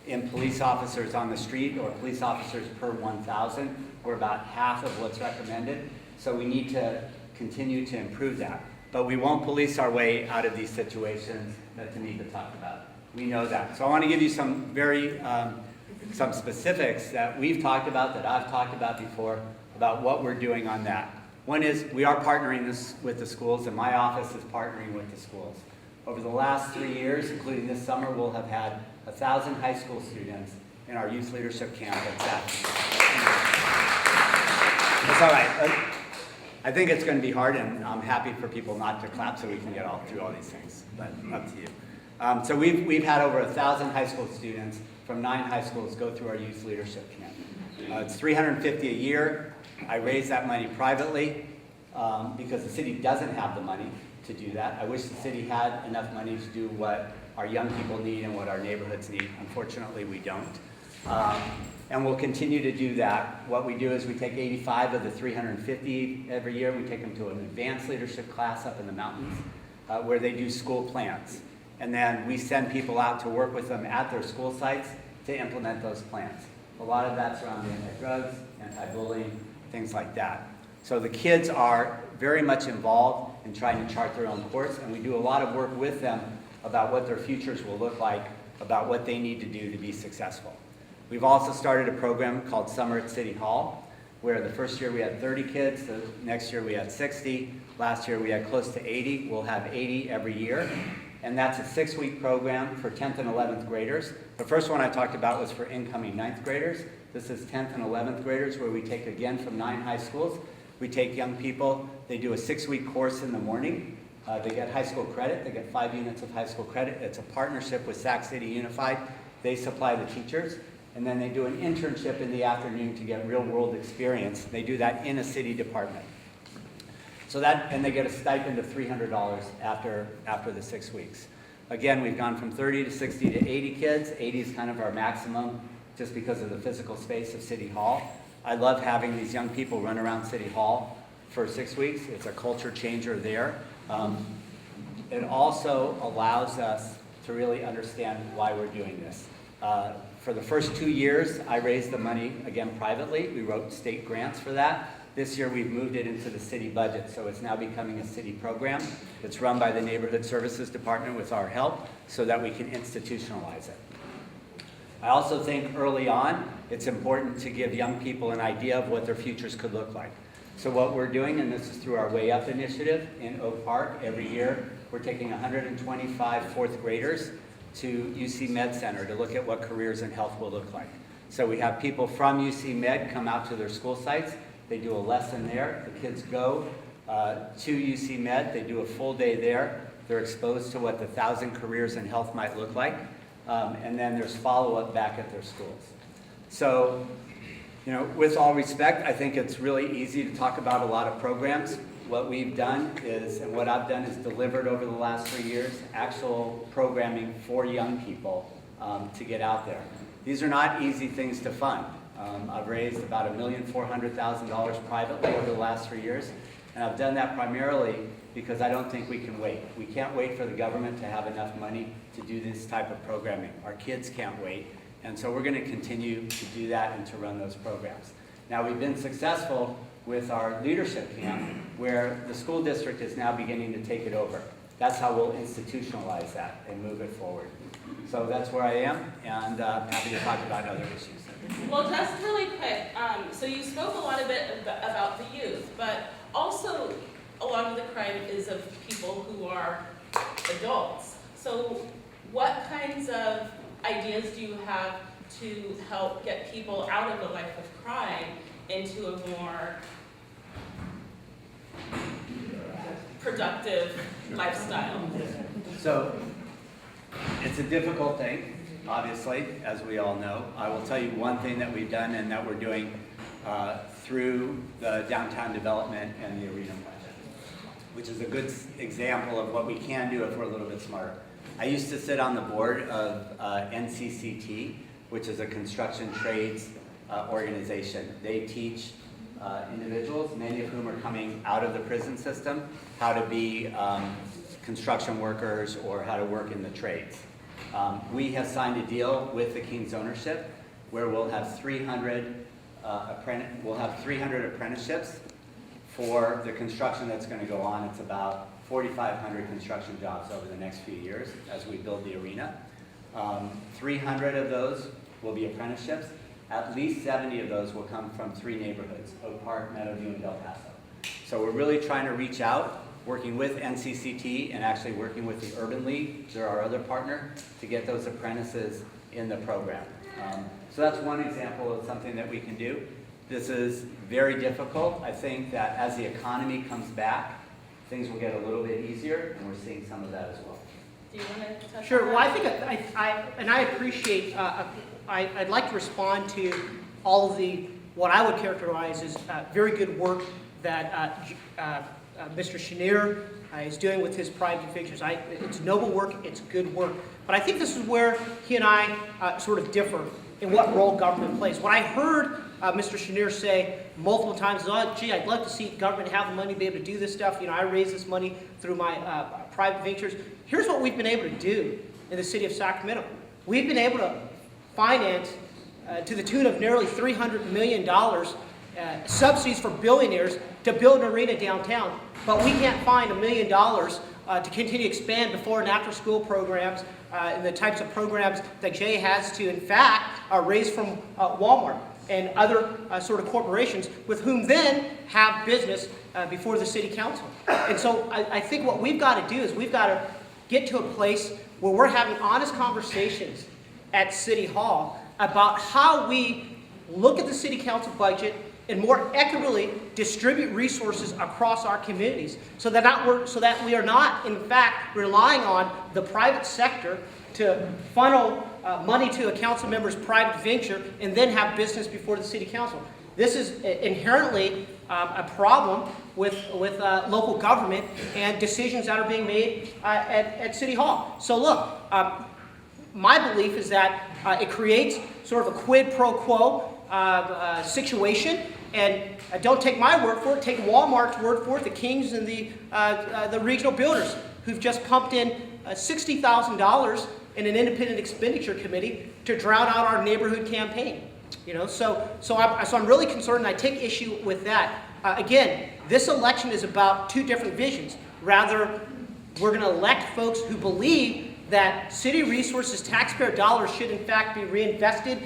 in police officers on the street, or police officers per 1,000. We're about half of what's recommended. So we need to continue to improve that. But we won't police our way out of these situations that Tanika talked about. We know that. So I want to give you some some specifics that we've talked about, that I've talked about before, about what we're doing on that. One is we are partnering this with the schools, and my office is partnering with the schools. Over the last 3 years, including this summer, we'll have had 1,000 high school students in our youth leadership camp at Saturday. That's all right. I think it's going to be hard, and I'm happy for people not to clap so we can get through all these things, but up to you. So we've had over 1,000 high school students from 9 high schools go through our youth leadership camp. It's $350 a year. I raise that money privately because the city doesn't have the money to do that. I wish the city had enough money to do what our young people need and what our neighborhoods need. Unfortunately, we don't. And we'll continue to do that. What we do is we take 85 of the 350 every year. We take them to an advanced leadership class up in the mountains where they do school plans. And then we send people out to work with them at their school sites to implement those plans. A lot of that's around anti-drugs, anti-bullying, things like that. So the kids are very much involved in trying to chart their own course, and we do a lot of work with them about what their futures will look like, about what they need to do to be successful. We've also started a program called Summer at City Hall, where the first year we had 30 kids, the next year we had 60, last year we had close to 80. We'll have 80 every year. And that's a 6-week program for 10th and 11th graders. The first one I talked about was for incoming 9th graders. This is 10th and 11th graders, where we take, again, from 9 high schools. We take young people, they do a 6-week course in the morning. They get high school credit, they get 5 units of high school credit. It's a partnership with Sac City Unified. They supply the teachers. And then they do an internship in the afternoon to get real world experience. They do that in a city department. So that, and they get a stipend of $300 after the 6 weeks. Again, we've gone from 30 to 60 to 80 kids. 80 is kind of our maximum just because of the physical space of City Hall. I love having these young people run around City Hall for 6 weeks. It's a culture changer there. It also allows us to really understand why we're doing this. For the first 2 years, I raised the money, again, privately. We wrote state grants for that. This year, we've moved it into the city budget, so it's now becoming a city program. It's run by the Neighborhood Services Department with our help so that we can institutionalize it. I also think early on, it's important to give young people an idea of what their futures could look like. So what we're doing, and this is through our Way Up initiative in Oak Park, every year, we're taking 125 fourth graders to UC Med Center to look at what careers in health will look like. So we have people from UC Med come out to their school sites. They do a lesson there. The kids go to UC Med. They do a full day there. They're exposed to what the 1,000 careers in health might look like. And then there's follow-up back at their schools. So, you know, with all respect, I think it's really easy to talk about a lot of programs. What we've done is, and what I've done is delivered over the last 3 years, actual programming for young people to get out there. These are not easy things to fund. I've raised about $1,400,000 privately over the last 3 years, and I've done that primarily because I don't think we can wait. We can't wait for the government to have enough money to do this type of programming. Our kids can't wait, and so we're going to continue to do that and to run those programs. Now, we've been successful with our leadership camp, where the school district is now beginning to take it over. That's how we'll institutionalize that and move it forward. So that's where I am, and happy to talk about other issues. Well, just really quick, so you spoke a lot a bit about the youth, but also a lot of the crime is of people who are adults. So what kinds of ideas do you have to help get people out of the life of crime into a more productive lifestyle? So it's a difficult thing, obviously, as we all know. I will tell you one thing that we've done and that we're doing through the downtown development and the arena project, which is a good example of what we can do if we're a little bit smarter. I used to sit on the board of NCCT, which is a construction trades organization. They teach individuals, many of whom are coming out of the prison system, how to be construction workers or how to work in the trades. We have signed a deal with the King's Ownership where we'll have 300 apprenticeships for the construction that's going to go on. It's about 4,500 construction jobs over the next few years as we build the arena. 300 of those will be apprenticeships. At least 70 of those will come from 3 neighborhoods, Oak Park, Meadowview, and Del Paso. So we're really trying to reach out, working with NCCT and actually working with the Urban League, they're our other partner, to get those apprentices in the program. So that's one example of something that we can do. This is very difficult. I think that as the economy comes back, things will get a little bit easier, and we're seeing some of that as well. Do you want to touch Sure. on Well, I that? think I appreciate. I'd like to respond to all of the what I would characterize as very good work that Mr. Chenier is doing with his private ventures. It's noble work. It's good work. But I think this is where he and I sort of differ in what role government plays. What I heard Mr. Chenier say multiple times is, "Oh, gee, I'd love to see government have the money to be able to do this stuff. You know, I raise this money through my private ventures." Here's what we've been able to do in the city of Sacramento. We've been able to finance to the tune of nearly $300 million subsidies for billionaires to build an arena downtown, but we can't find $1 million to continue to expand before and after school programs and the types of programs that Jay has to, in fact, raise from Walmart and other sort of corporations with whom then have business before the city council. And so I think what we've got to do is we've got to get to a place where we're having honest conversations at City Hall about how we look at the city council budget and more equitably distribute resources across our communities so that we are not, in fact, relying on the private sector to funnel money to a council member's private venture and then have business before the city council. This is inherently a problem with local government and decisions that are being made at City Hall. So look, my belief is that it creates sort of a quid pro quo situation, and don't take my word for it, take Walmart's word for it, the Kings and the regional builders who've just pumped in $60,000 and an independent expenditure committee to drown out our neighborhood campaign. You know, so I'm really concerned, and I take issue with that. Again, this election is about two different visions. Rather, we're going to elect folks who believe that city resources, taxpayer dollars should in fact be reinvested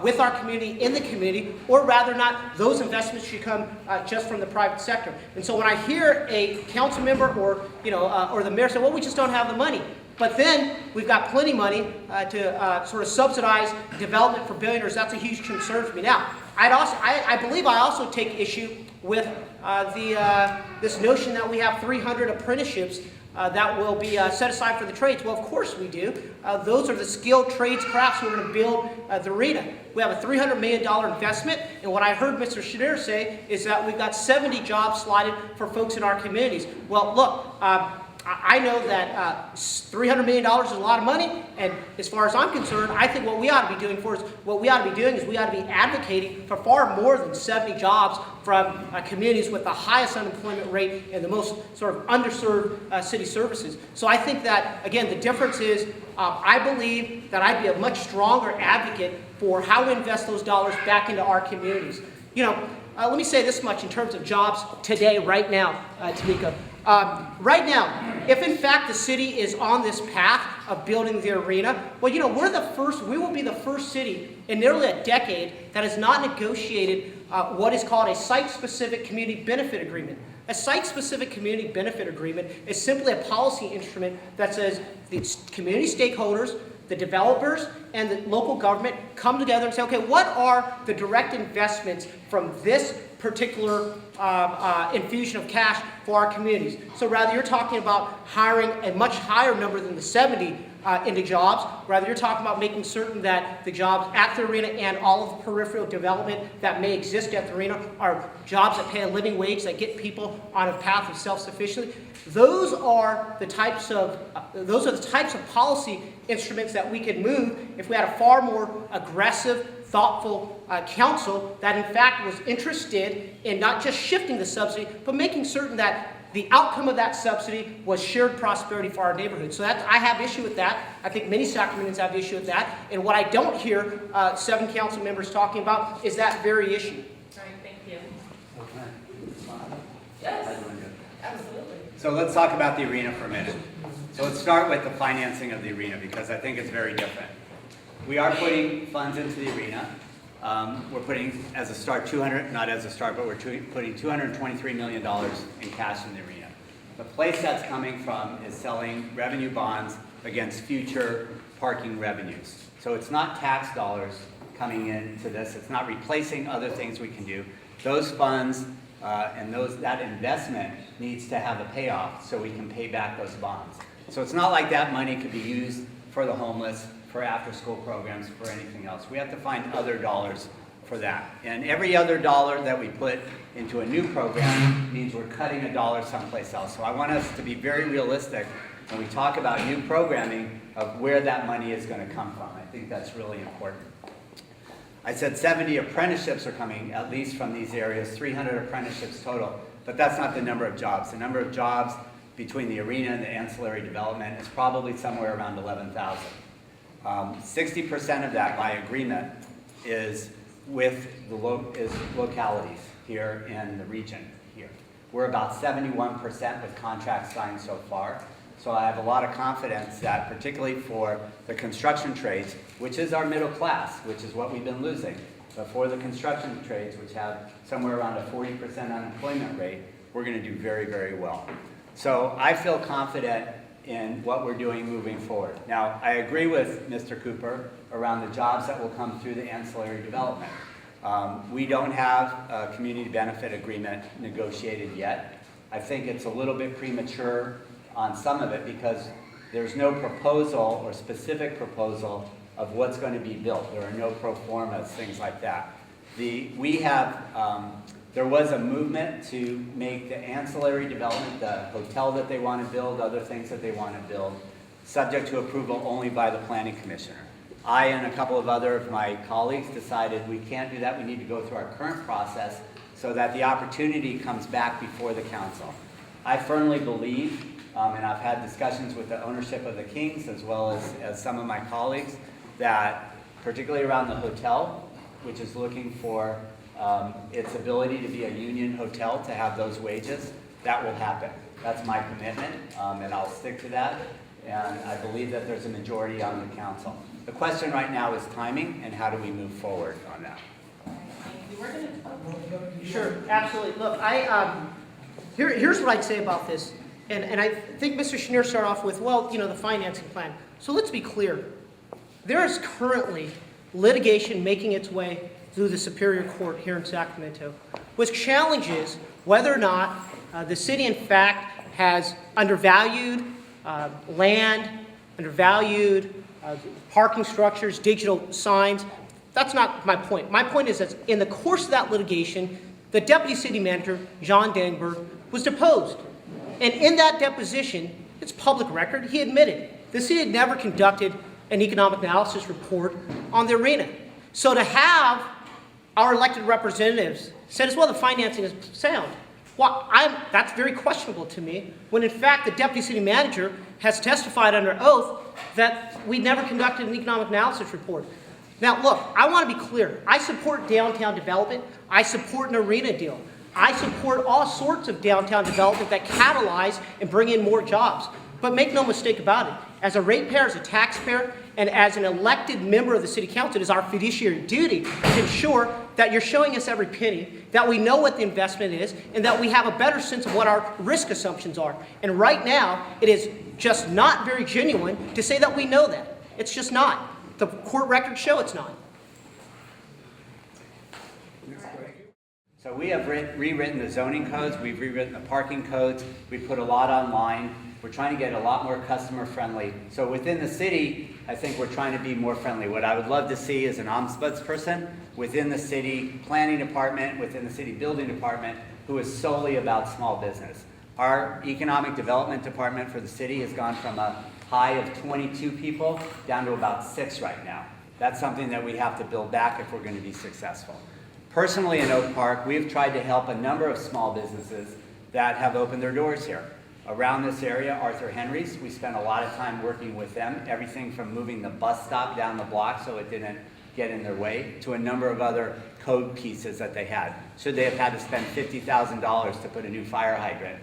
with our community, in the community, or rather not, those investments should come just from the private sector. And so when I hear a council member or, or the mayor say, well, we just don't have the money. But then we've got plenty of money to sort of subsidize development for billionaires. That's a huge concern for me. Now, I believe I also take issue with this notion that we have 300 apprenticeships that will be set aside for the trades. Well, of course we do. Those are the skilled trades crafts who are going to build the arena. We have a $300 million investment, and what I heard Mr. Shadir say is that we've got 70 jobs slotted for folks in our communities. Well, look, I know that $300 million is a lot of money, and as far as I'm concerned, I think what we ought to be doing we ought to be advocating for far more than 70 jobs from communities with the highest unemployment rate and the most sort of underserved city services. So I think that, again, the difference is I believe that I'd be a much stronger advocate for how we invest those dollars back into our communities. Let me say this much in terms of jobs today, right now, Tamika. Right now, if in fact the city is on this path of building the arena, well, we will be the first city in nearly a decade that has not negotiated what is called a site-specific community benefit agreement. A site-specific community benefit agreement is simply a policy instrument that says the community stakeholders, the developers, and the local government come together and say, okay, what are the direct investments from this particular infusion of cash for our communities? So rather you're talking about hiring a much higher number than the 70 into jobs. Rather you're talking about making certain that the jobs at the arena and all of the peripheral development that may exist at the arena are jobs that pay a living wage, that get people on a path of self-sufficiency. Those are the types of policy instruments that we could move if we had a far more aggressive, thoughtful council that in fact was interested in not just shifting the subsidy, but making certain that the outcome of that subsidy was shared prosperity for our neighborhood. So I have issue with that. I think many Sacramentans have issue with that. And what I don't hear 7 council members talking about is that very issue. All right, thank you. Okay. Yes, absolutely. So let's talk about the arena for a minute. So let's start with the financing of the arena because I think it's very different. We are putting funds into the arena. We're putting as a start but we're putting $223 million in cash in the arena. The place that's coming from is selling revenue bonds against future parking revenues. So it's not tax dollars coming into this. It's not replacing other things we can do. Those funds and that investment needs to have a payoff so we can pay back those bonds. So it's not like that money could be used for the homeless, for after-school programs, for anything else. We have to find other dollars for that. And every other dollar that we put into a new program means we're cutting a dollar someplace else. So I want us to be very realistic when we talk about new programming of where that money is going to come from. I think that's really important. I said 70 apprenticeships are coming, at least from these areas, 300 apprenticeships total. But that's not the number of jobs. The number of jobs between the arena and the ancillary development is probably somewhere around 11,000. 60% of that by agreement is with the localities here in the region here. We're about 71% with contracts signed so far. So I have a lot of confidence that particularly for the construction trades, which is our middle class, which is what we've been losing, but for the construction trades, which have somewhere around a 40% unemployment rate, we're going to do very, very well. So I feel confident in what we're doing moving forward. Now, I agree with Mr. Cooper around the jobs that will come through the ancillary development. We don't have a community benefit agreement negotiated yet. I think it's a little bit premature on some of it because there's no proposal or specific proposal of what's going to be built. There are no pro formas, things like that. There was a movement to make the ancillary development, the hotel that they want to build, other things that they want to build, subject to approval only by the planning commissioner. I and a couple of other of my colleagues decided we can't do that. We need to go through our current process so that the opportunity comes back before the council. I firmly believe, and I've had discussions with the ownership of the Kings as well as some of my colleagues, that particularly around the hotel, which is looking for its ability to be a union hotel, to have those wages, that will happen. That's my commitment, and I'll stick to that. And I believe that there's a majority on the council. The question right now is timing, and how do we move forward on that? Sure, absolutely. Look, here's what I'd say about this. And I think Mr. Schneer started off with, well, the financing plan. So let's be clear. There is currently litigation making its way through the Superior Court here in Sacramento, which challenges whether or not the city, in fact, has undervalued land, undervalued parking structures, digital signs. That's not my point. My point is that in the course of that litigation, the deputy city manager, John Dangberg, was deposed. And in that deposition, it's public record, he admitted the city had never conducted an economic analysis report on the arena. So to have our elected representatives said as well the financing is sound, well, that's very questionable to me, when in fact the deputy city manager has testified under oath that we never conducted an economic analysis report. Now look, I want to be clear. I support downtown development. I support an arena deal. I support all sorts of downtown development that catalyze and bring in more jobs. But make no mistake about it, as a ratepayer, as a taxpayer, and as an elected member of the city council, it is our fiduciary duty to ensure that you're showing us every penny, that we know what the investment is, and that we have a better sense of what our risk assumptions are. And right now, it is just not very genuine to say that we know that. It's just not. The court records show it's not. So we have rewritten the zoning codes, we've rewritten the parking codes, we put a lot online. We're trying to get a lot more customer friendly. So within the city, I think we're trying to be more friendly. What I would love to see is an ombudsperson within the city planning department, within the city building department, who is solely about small business. Our economic development department for the city has gone from a high of 22 people down to about 6 right now. That's something that we have to build back if we're going to be successful. Personally in Oak Park, we've tried to help a number of small businesses that have opened their doors here. Around this area, Arthur Henry's, we spent a lot of time working with them, everything from moving the bus stop down the block so it didn't get in their way, to a number of other code pieces that they had. Should they have had to spend $50,000 to put a new fire hydrant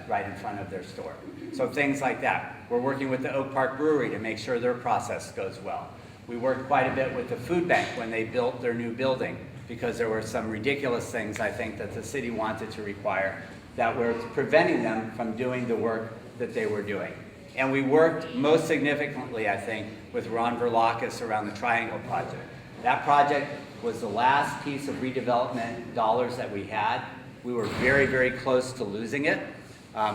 right in front of their store? So things like that. We're working with the Oak Park Brewery to make sure their process goes well. We worked quite a bit with the food bank when they built their new building, because there were some ridiculous things, I think, that the city wanted to require that were preventing them from doing the work that they were doing. And we worked most significantly, I think, with Ron Verlakis around the Triangle Project. That project was the last piece of redevelopment dollars that we had. We were very, very close to losing it.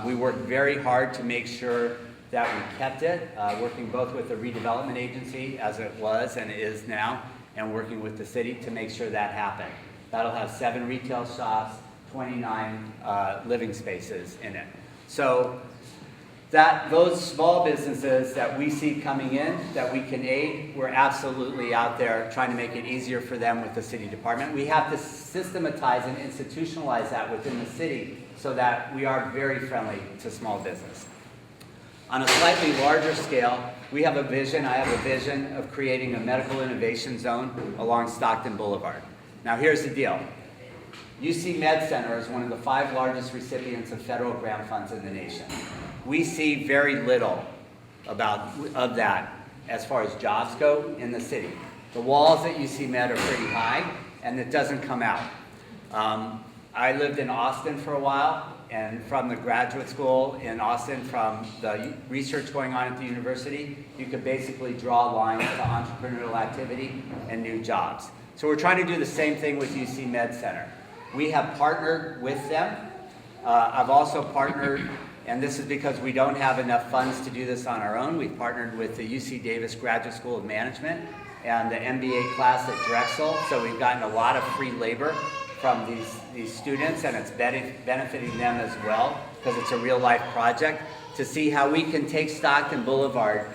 We worked very hard to make sure that we kept it, working both with the redevelopment agency, as it was and is now, and working with the city to make sure that happened. That'll have 7 retail shops, 29 living spaces in it. So those small businesses that we see coming in, that we can aid, we're absolutely out there trying to make it easier for them with the city department. We have to systematize and institutionalize that within the city so that we are very friendly to small business. On a slightly larger scale, we have a vision, I have a vision of creating a medical innovation zone along Stockton Boulevard. Now here's the deal. UC Med Center is one of the 5 largest recipients of federal grant funds in the nation. We see very little of that as far as jobs go in the city. The walls at UC Med are pretty high, and it doesn't come out. I lived in Austin for a while, and from the graduate school in Austin, from the research going on at the university, you could basically draw lines to entrepreneurial activity and new jobs. So we're trying to do the same thing with UC Med Center. We have partnered with them. I've also partnered, and this is because we don't have enough funds to do this on our own, we've partnered with the UC Davis Graduate School of Management and the MBA class at Drexel, so we've gotten a lot of free labor from these students, and it's benefiting them as well, because it's a real-life project, to see how we can take Stockton Boulevard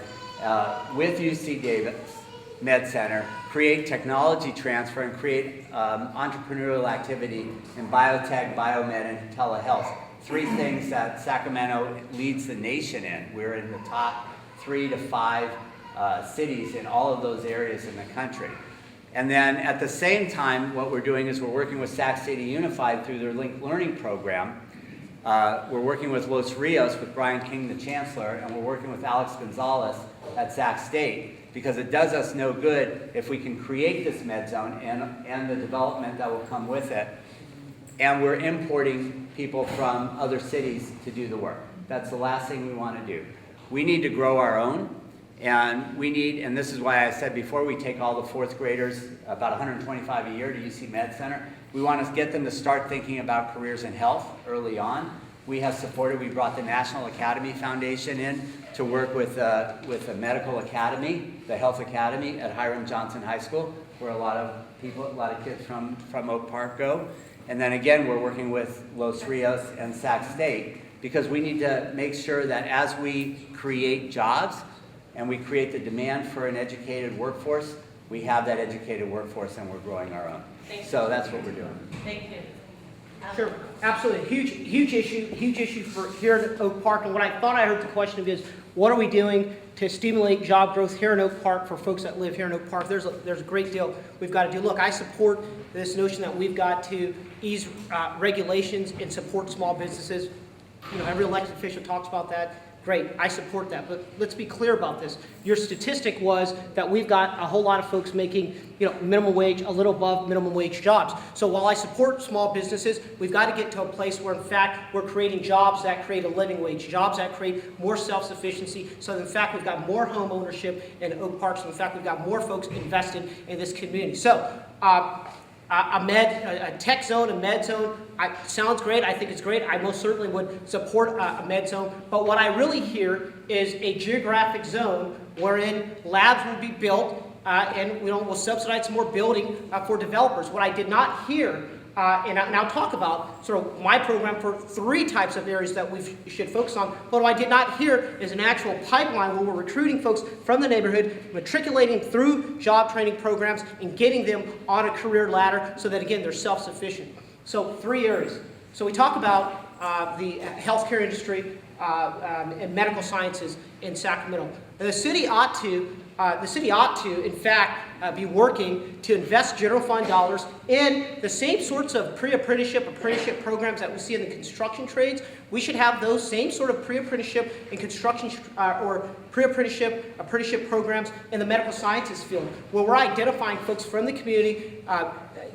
with UC Davis Med Center, create technology transfer, and create entrepreneurial activity in biotech, biomed, and telehealth. 3 things that Sacramento leads the nation in. We're in the top 3 to 5 cities in all of those areas in the country. And then at the same time, what we're doing is we're working with Sac State Unified through their Linked Learning program. We're working with Los Rios, with Brian King, the chancellor, and we're working with Alex Gonzalez at Sac State, because it does us no good if we can create this med zone and the development that will come with it, and we're importing people from other cities to do the work. That's the last thing we want to do. We need to grow our own, and and this is why I said before, we take all the 4th graders, about 125 a year, to UC Med Center. We want to get them to start thinking about careers in health early on. We brought the National Academy Foundation in to work with a medical academy, the Health Academy at Hiram Johnson High School, where a lot of kids from Oak Park go. And then again, we're working with Los Rios and Sac State, because we need to make sure that as we create jobs and we create the demand for an educated workforce, we have that educated workforce and we're growing our own. So that's what we're doing. Thank you. Sure, absolutely. Huge issue for here at Oak Park. And what I thought I heard the question of is, what are we doing to stimulate job growth here in Oak Park for folks that live here in Oak Park? There's a great deal we've got to do. Look, I support this notion that we've got to ease regulations and support small businesses. You know, every elected official talks about that. Great, I support that, but let's be clear about this. Your statistic was that we've got a whole lot of folks making, minimum wage, a little above minimum wage jobs. So while I support small businesses, we've got to get to a place where, in fact, we're creating jobs that create a living wage, jobs that create more self-sufficiency, so that, in fact, we've got more home ownership in Oak Park, so in fact, we've got more folks invested in this community. So, a tech zone, a med zone, sounds great. I think it's great. I most certainly would support a med zone. But what I really hear is a geographic zone wherein labs will be built and we'll subsidize some more building for developers. What I did not hear, and I'll talk about sort of my program for 3 types of areas that we should focus on, but what I did not hear is an actual pipeline where we're recruiting folks from the neighborhood, matriculating through job training programs, and getting them on a career ladder so that, again, they're self-sufficient. So 3 areas. So we talk about the healthcare industry and medical sciences in Sacramento. And the city ought to, in fact, be working to invest general fund dollars in the same sorts of apprenticeship programs that we see in the construction trades. We should have those same sort of pre-apprenticeship and construction or apprenticeship programs in the medical sciences field, where we're identifying folks from the community,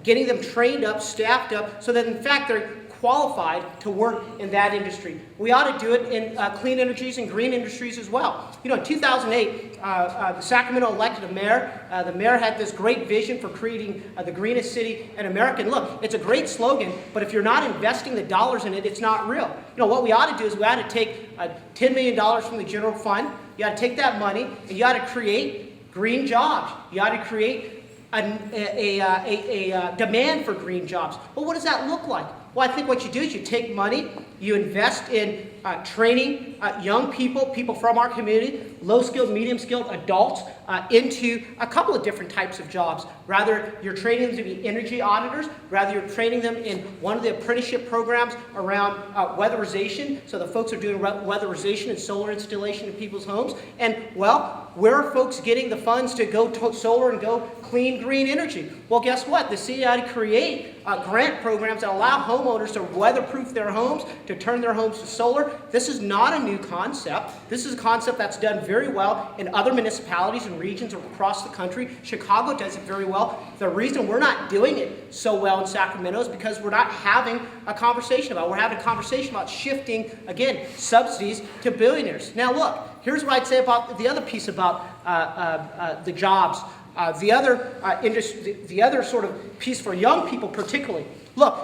getting them trained up, staffed up, so that in fact they're qualified to work in that industry. We ought to do it in clean energies and green industries as well. In 2008, the Sacramento elected a mayor. The mayor had this great vision for creating the greenest city in America. And look, it's a great slogan, but if you're not investing the dollars in it, it's not real. What we ought to do is we ought to take $10 million from the general fund. You ought to take that money and you ought to create green jobs. You ought to create a demand for green jobs. Well, what does that look like? Well, I think what you do is you take money, you invest in training young people from our community, low-skilled, medium-skilled adults, into a couple of different types of jobs. Rather, you're training them to be energy auditors. Rather, you're training them in one of the apprenticeship programs around weatherization. So the folks are doing weatherization and solar installation in people's homes. And, well, where are folks getting the funds to go to solar and go clean, green energy? Well, guess what? The city ought to create grant programs that allow homeowners to weatherproof their homes, to turn their homes to solar. This is not a new concept. This is a concept that's done very well in other municipalities and regions across the country. Chicago does it very well. The reason we're not doing it so well in Sacramento is because we're not having a conversation about it. We're having a conversation about shifting, again, subsidies to billionaires. Now look, here's what I'd say about the other piece about the jobs. The other sort of piece for young people particularly. Look,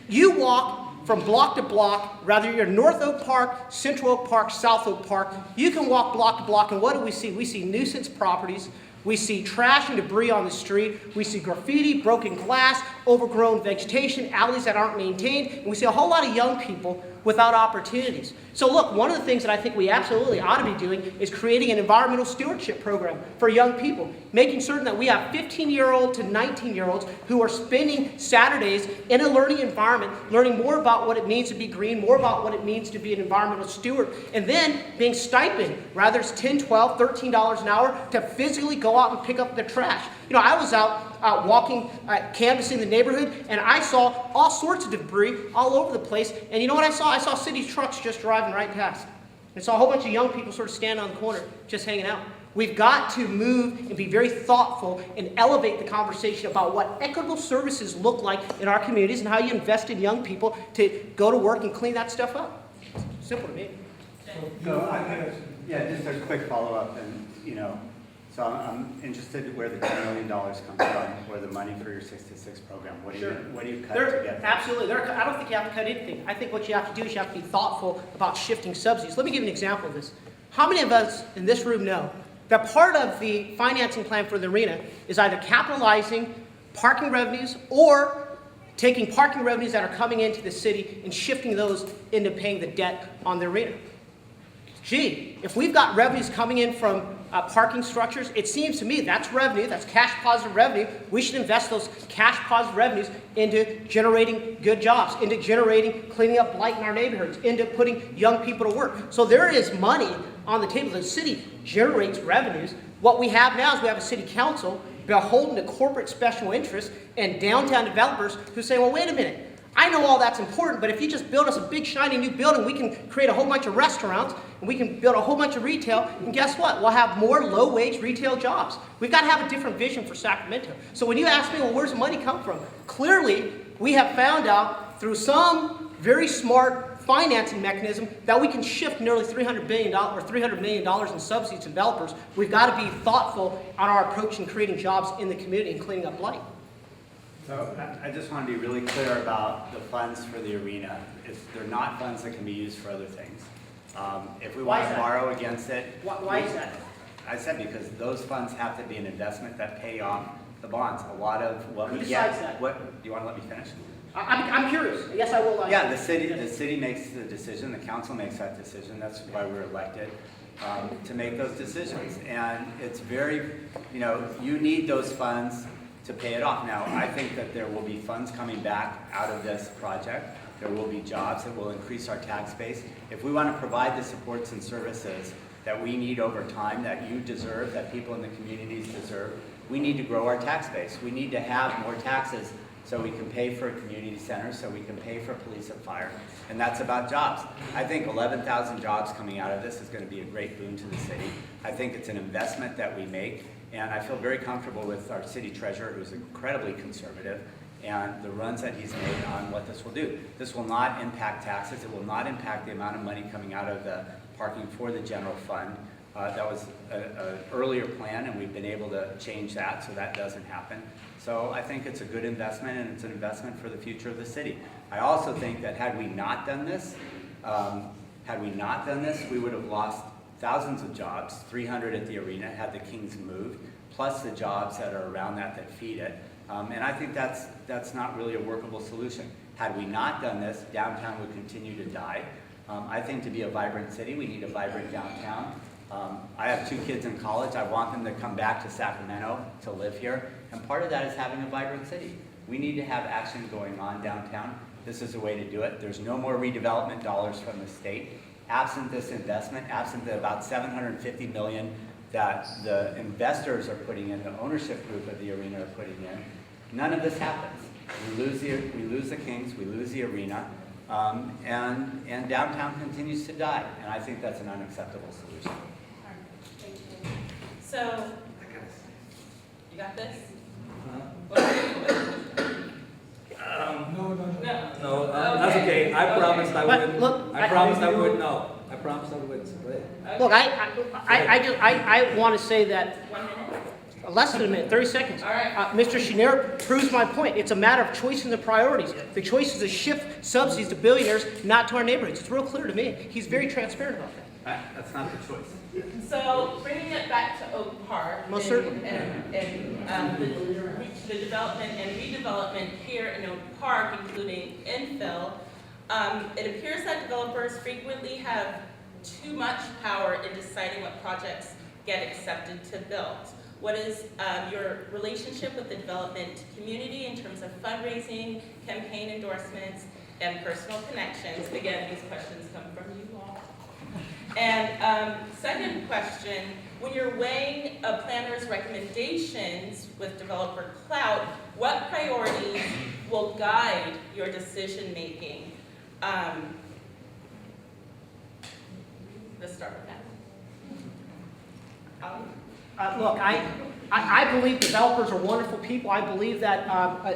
you walk from block to block, whether you're North Oak Park, Central Oak Park, South Oak Park, you can walk block to block, and what do we see? We see nuisance properties. We see trash and debris on the street. We see graffiti, broken glass, overgrown vegetation, alleys that aren't maintained, and we see a whole lot of young people without opportunities. So look, one of the things that I think we absolutely ought to be doing is creating an environmental stewardship program for young people, making certain that we have 15-year-old to 19-year-olds who are spending Saturdays in a learning environment, learning more about what it means to be green, more about what it means to be an environmental steward, and then being stipend, rather it's $10, $12, $13 an hour to physically go out and pick up the trash. You know, I was out walking, canvassing the neighborhood, and I saw all sorts of debris all over the place. And you know what I saw? I saw city trucks just driving right past. And saw a whole bunch of young people sort of standing on the corner, just hanging out. We've got to move and be very thoughtful and elevate the conversation about what equitable services look like in our communities and how you invest in young people to go to work and clean that stuff up. Simple to me. Yeah, just a quick follow-up, and so I'm interested in where the $10 million comes from, or the money for your 6-to-6 program. What do you cut to get that? Absolutely. I don't think you have to cut anything. I think what you have to do is you have to be thoughtful about shifting subsidies. Let me give you an example of this. How many of us in this room know that part of the financing plan for the arena is either capitalizing parking revenues or taking parking revenues that are coming into the city and shifting those into paying the debt on the arena? Gee, if we've got revenues coming in from parking structures, it seems to me that's revenue, that's cash positive revenue. We should invest those cash positive revenues into generating good jobs, into generating cleaning up blight in our neighborhoods, into putting young people to work. So there is money on the table. The city generates revenues. What we have now is we have a city council beholden to corporate special interests and downtown developers who say, well, wait a minute. I know all that's important, but if you just build us a big shiny new building, we can create a whole bunch of restaurants, and we can build a whole bunch of retail, and guess what? We'll have more low-wage retail jobs. We've got to have a different vision for Sacramento. So when you ask me, well, where's the money come from? Clearly, we have found out through some very smart financing mechanism that we can shift nearly $300 million in subsidies to developers. We've got to be thoughtful on our approach in creating jobs in the community and cleaning up blight. So I just want to be really clear about the funds for the arena. They're not funds that can be used for other things. If we want to borrow against it. Why is that? I said because those funds have to be an investment that pay off the bonds. A lot of what Who we decides get. that? Do you want to let me finish? I'm curious. Yes, I will. Yeah, the city makes the decision. The council makes that decision. That's why we're elected. To make those decisions. And it's very, you need those funds to pay it off. Now, I think that there will be funds coming back out of this project. There will be jobs that will increase our tax base. If we want to provide the supports and services that we need over time, that you deserve, that people in the communities deserve, we need to grow our tax base. We need to have more taxes so we can pay for community centers, so we can pay for police and fire. And that's about jobs. I think 11,000 jobs coming out of this is going to be a great boon to the city. I think it's an investment that we make. And I feel very comfortable with our city treasurer, who's incredibly conservative, and the runs that he's made on what this will do. This will not impact taxes. It will not impact the amount of money coming out of the parking for the general fund. That was an earlier plan, and we've been able to change that so that doesn't happen. So I think it's a good investment, and it's an investment for the future of the city. I also think that had we not done this, we would have lost thousands of jobs, 300 at the arena had the Kings moved, plus the jobs that are around that feed it. And I think that's not really a workable solution. Had we not done this, downtown would continue to die. I think to be a vibrant city, we need a vibrant downtown. I have 2 kids in college. I want them to come back to Sacramento to live here. And part of that is having a vibrant city. We need to have action going on downtown. This is a way to do it. There's no more redevelopment dollars from the state. Absent this investment, absent the about $750 million that the investors are putting in, the ownership group of the arena are putting in, none of this happens. We lose the Kings, we lose the arena, and downtown continues to die. And I think that's an unacceptable solution. So, you got this? No, that's okay. I promised I But wouldn't. look, I promised I wouldn't. No, I promised I wouldn't. So go ahead. Look, I want to say that less than a minute, 30 seconds. Mr. Chenier proves my point. It's a matter of choice and the priorities. The choice is to shift subsidies to billionaires, not to our neighborhoods. It's real clear to me. He's very transparent about that. That's not the choice. So bringing it back to Oak Park. Most certainly. And the development and redevelopment here in Oak Park, including infill, it appears that developers frequently have too much power in deciding what projects get accepted to build. What is your relationship with the development community in terms of fundraising, campaign endorsements, and personal connections? Again, these questions come from you all. And second question, when you're weighing a planner's recommendations with developer clout, what priorities will guide your decision making? Let's start with that. Look, I believe developers are wonderful people. I believe that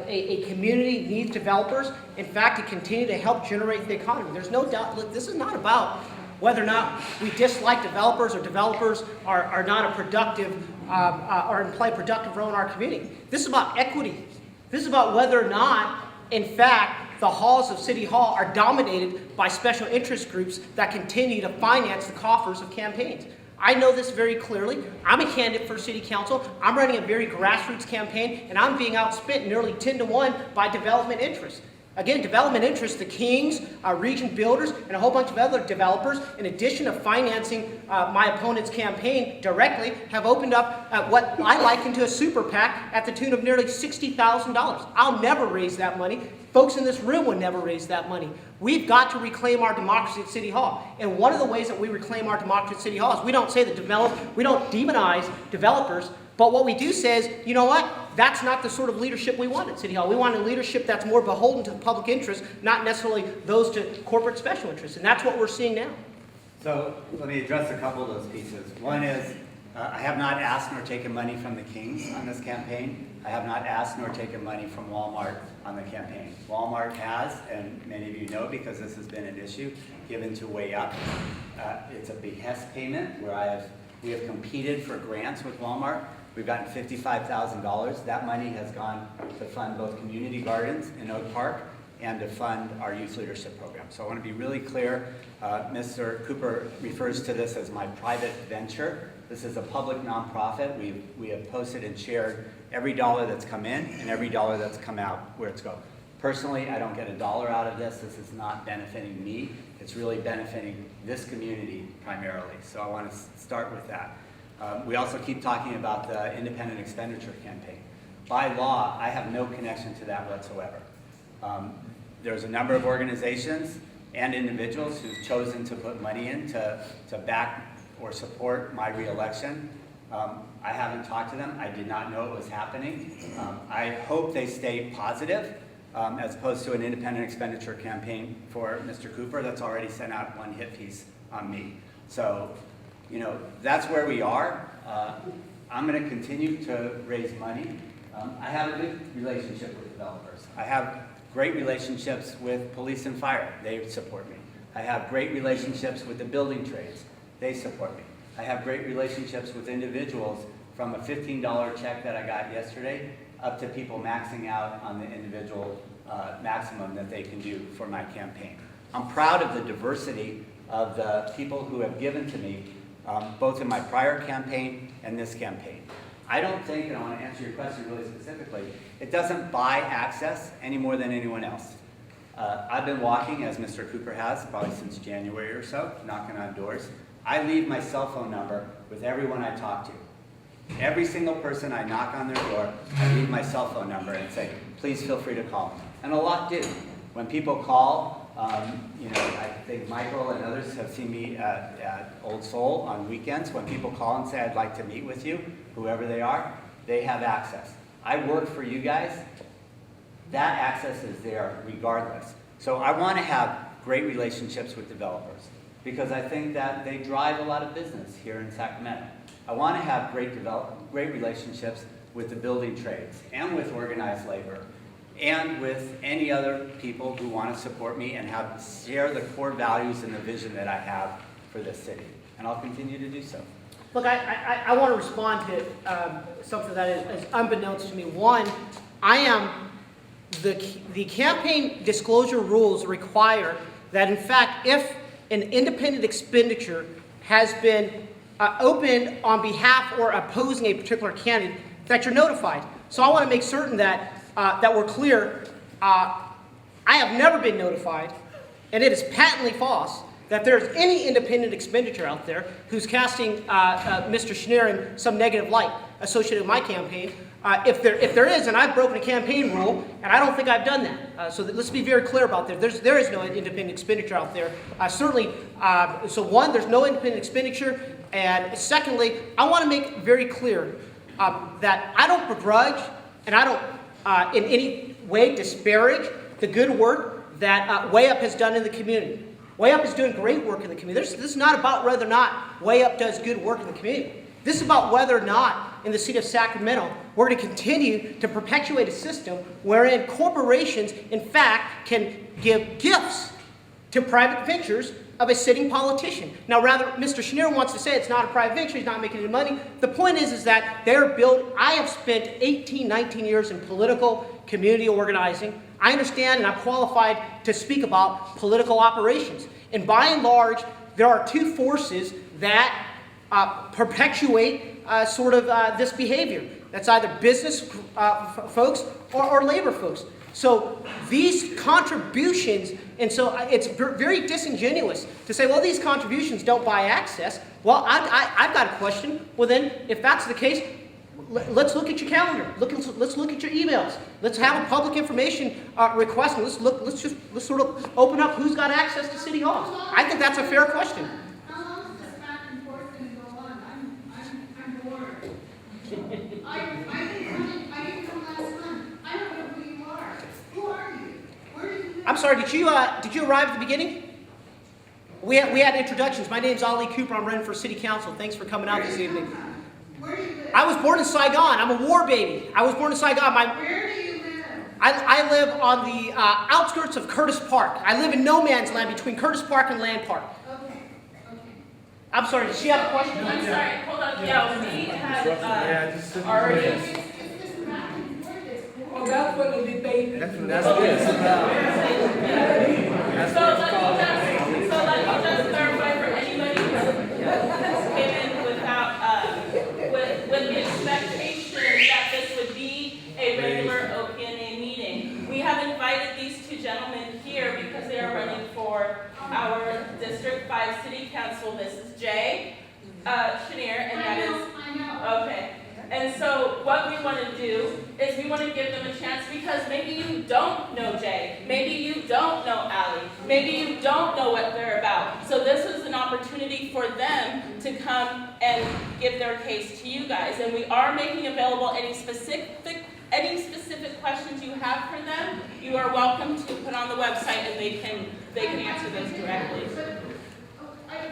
a community needs developers, in fact, to continue to help generate the economy. There's no doubt, look, this is not about whether or not we dislike developers or developers are not a productive, or play a productive role in our community. This is about equity. This is about whether or not, in fact, the halls of City Hall are dominated by special interest groups that continue to finance the coffers of campaigns. I know this very clearly. I'm a candidate for city council. I'm running a very grassroots campaign, and I'm being outspent nearly 10-to-1 by development interests. Again, development interests, the Kings, Region Builders, and a whole bunch of other developers, in addition to financing my opponent's campaign directly, have opened up what I liken to a super PAC at the tune of nearly $60,000. I'll never raise that money. Folks in this room would never raise that money. We've got to reclaim our democracy at City Hall. And one of the ways that we reclaim our democracy at City Hall is we don't say that we don't demonize developers, but what we do say is, you know what? That's not the sort of leadership we want at City Hall. We want a leadership that's more beholden to the public interest, not necessarily those to corporate special interests. And that's what we're seeing now. So let me address a couple of those pieces. One is, I have not asked nor taken money from the Kings on this campaign. I have not asked nor taken money from Walmart on the campaign. Walmart has, and many of you know because this has been an issue, given to Way Up. It's a behest payment where we have competed for grants with Walmart. We've gotten $55,000. That money has gone to fund both community gardens in Oak Park and to fund our youth leadership program. So I want to be really clear. Mr. Cooper refers to this as my private venture. This is a public nonprofit. We have posted and shared every dollar that's come in and every dollar that's come out where it's going. Personally, I don't get a dollar out of this. This is not benefiting me. It's really benefiting this community primarily. So I want to start with that. We also keep talking about the independent expenditure campaign. By law, I have no connection to that whatsoever. There's a number of organizations and individuals who've chosen to put money in to back or support my reelection. I haven't talked to them. I did not know it was happening. I hope they stay positive as opposed to an independent expenditure campaign for Mr. Cooper that's already sent out one hit piece on me. So, you know, that's where we are. I'm going to continue to raise money. I have a good relationship with developers. I have great relationships with police and fire. They support me. I have great relationships with the building trades. They support me. I have great relationships with individuals from a $15 check that I got yesterday up to people maxing out on the individual maximum that they can do for my campaign. I'm proud of the diversity of the people who have given to me, both in my prior campaign and this campaign. I don't think, and I want to answer your question really specifically, it doesn't buy access any more than anyone else. I've been walking, as Mr. Cooper has, probably since January or so, knocking on doors. I leave my cell phone number with everyone I talk to. Every single person I knock on their door, I leave my cell phone number and say, please feel free to call me. And a lot do. When people call, you know, I think Michael and others have seen me at Old Soul on weekends. When people call and say, I'd like to meet with you, whoever they are, they have access. I work for you guys. That access is there regardless. So I want to have great relationships with developers because I think that they drive a lot of business here in Sacramento. I want to have great relationships with the building trades and with organized labor and with any other people who want to support me and share the core values and the vision that I have for this city. And I'll continue to do so. Look, I want to respond to something that is unbeknownst to me. One, I am the campaign disclosure rules require that, in fact, if an independent expenditure has been opened on behalf or opposing a particular candidate, that you're notified. So I want to make certain that, that we're clear. I have never been notified, and it is patently false, that there's any independent expenditure out there who's casting Mr. Schneer in some negative light associated with my campaign. If there is, and I've broken a campaign rule, and I don't think I've done that. So let's be very clear about that. There is no independent expenditure out there. Certainly, so one, there's no independent expenditure, and secondly, I want to make very clear that I don't begrudge, and I don't in any way disparage the good work that Way Up has done in the community. Way Up is doing great work in the community. This is not about whether or not Way Up does good work in the community. This is about whether or not in the city of Sacramento we're going to continue to perpetuate a system wherein corporations, in fact, can give gifts to private ventures of a sitting politician. Now, rather, Mr. Schneer wants to say it's not a private venture, he's not making any money. The point is that they're built. I have spent 18, 19 years in political community organizing. I understand and I'm qualified to speak about political operations. And by and large, there are two forces that perpetuate this behavior. That's either business folks or labor folks. So these contributions, and so it's very disingenuous to say, well, these contributions don't buy access. Well, I've got a question. Well, then, if that's the case, let's look at your calendar. Let's look at your emails. Let's have a public information request, and let's sort of open up who's got access to City Hall. I think that's a fair question. How long is this back and forth going to go on? I'm bored. I didn't come last month. I don't know who you are. Who are you? Where did you live? I'm sorry, did you arrive at the beginning? We had introductions. My name's Ali Cooper. I'm running for City Council. Thanks for coming out this evening. Where do you live? I was born in Saigon. I'm a war baby. I was born in Saigon. Where do you live? I live on the outskirts of Curtis Park. I live in no man's land between Curtis Park and Land Park. Okay. I'm sorry, does she have a question? I'm sorry, hold on. Yeah, we had already. Oh, that's what the debate. That's what it's about. So let me just clarify for anybody who came in without, with the expectation that this would be a regular OPNA meeting. We have invited these two gentlemen here because they are running for our District 5 City Council. This is Jay Schneer, and that is... I know. Okay. And so what we want to do is we want to give them a chance because maybe you don't know Jay, maybe you don't know Allie, maybe you don't know what they're about. So this is an opportunity for them to come and give their case to you guys. And we are making available any specific questions you have for them. You are welcome to put on the website and they can answer those directly.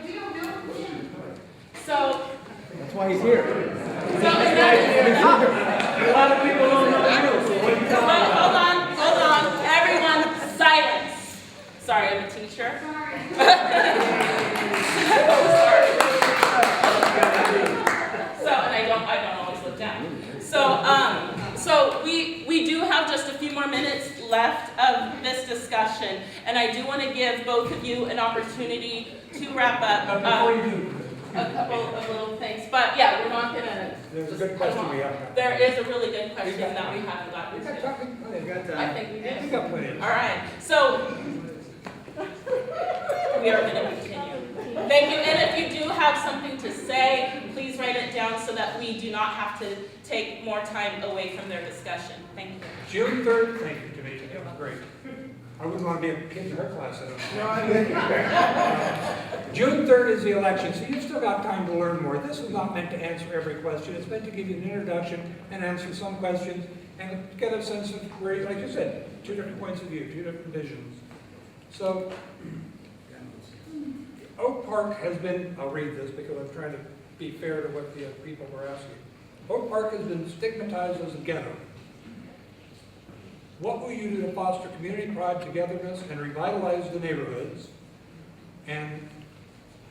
We don't know him. So That's why he's here. a lot of people don't know you, so what are you talking about? Hold on, everyone, silence. Sorry, I'm a teacher. And I don't always look down. So we do have just a few more minutes left of this discussion, and I do want to give both of you an opportunity to wrap up. Before you do. A couple of little things, but yeah, we're not gonna. There's a good question we have. There is a really good question that we haven't gotten We got to. time. I think we did. We got plenty. All right, so we are gonna continue. Thank you, and if you do have something to say, please write it down so that we do not have to take more time away from their discussion. Thank you. June 3rd, thank you, Tamika, that was great. I wouldn't want to be a kid in her class, I don't know. June 3rd is the election, so you've still got time to learn more. This is not meant to answer every question. It's meant to give you an introduction and answer some questions and get a sense of where, like you said, two different points of view, two different visions. So, Oak Park has been, I'll read this because I'm trying to be fair to what the people were asking. Oak Park has been stigmatized as a ghetto. What will you do to foster community pride, togetherness, and revitalize the neighborhoods? And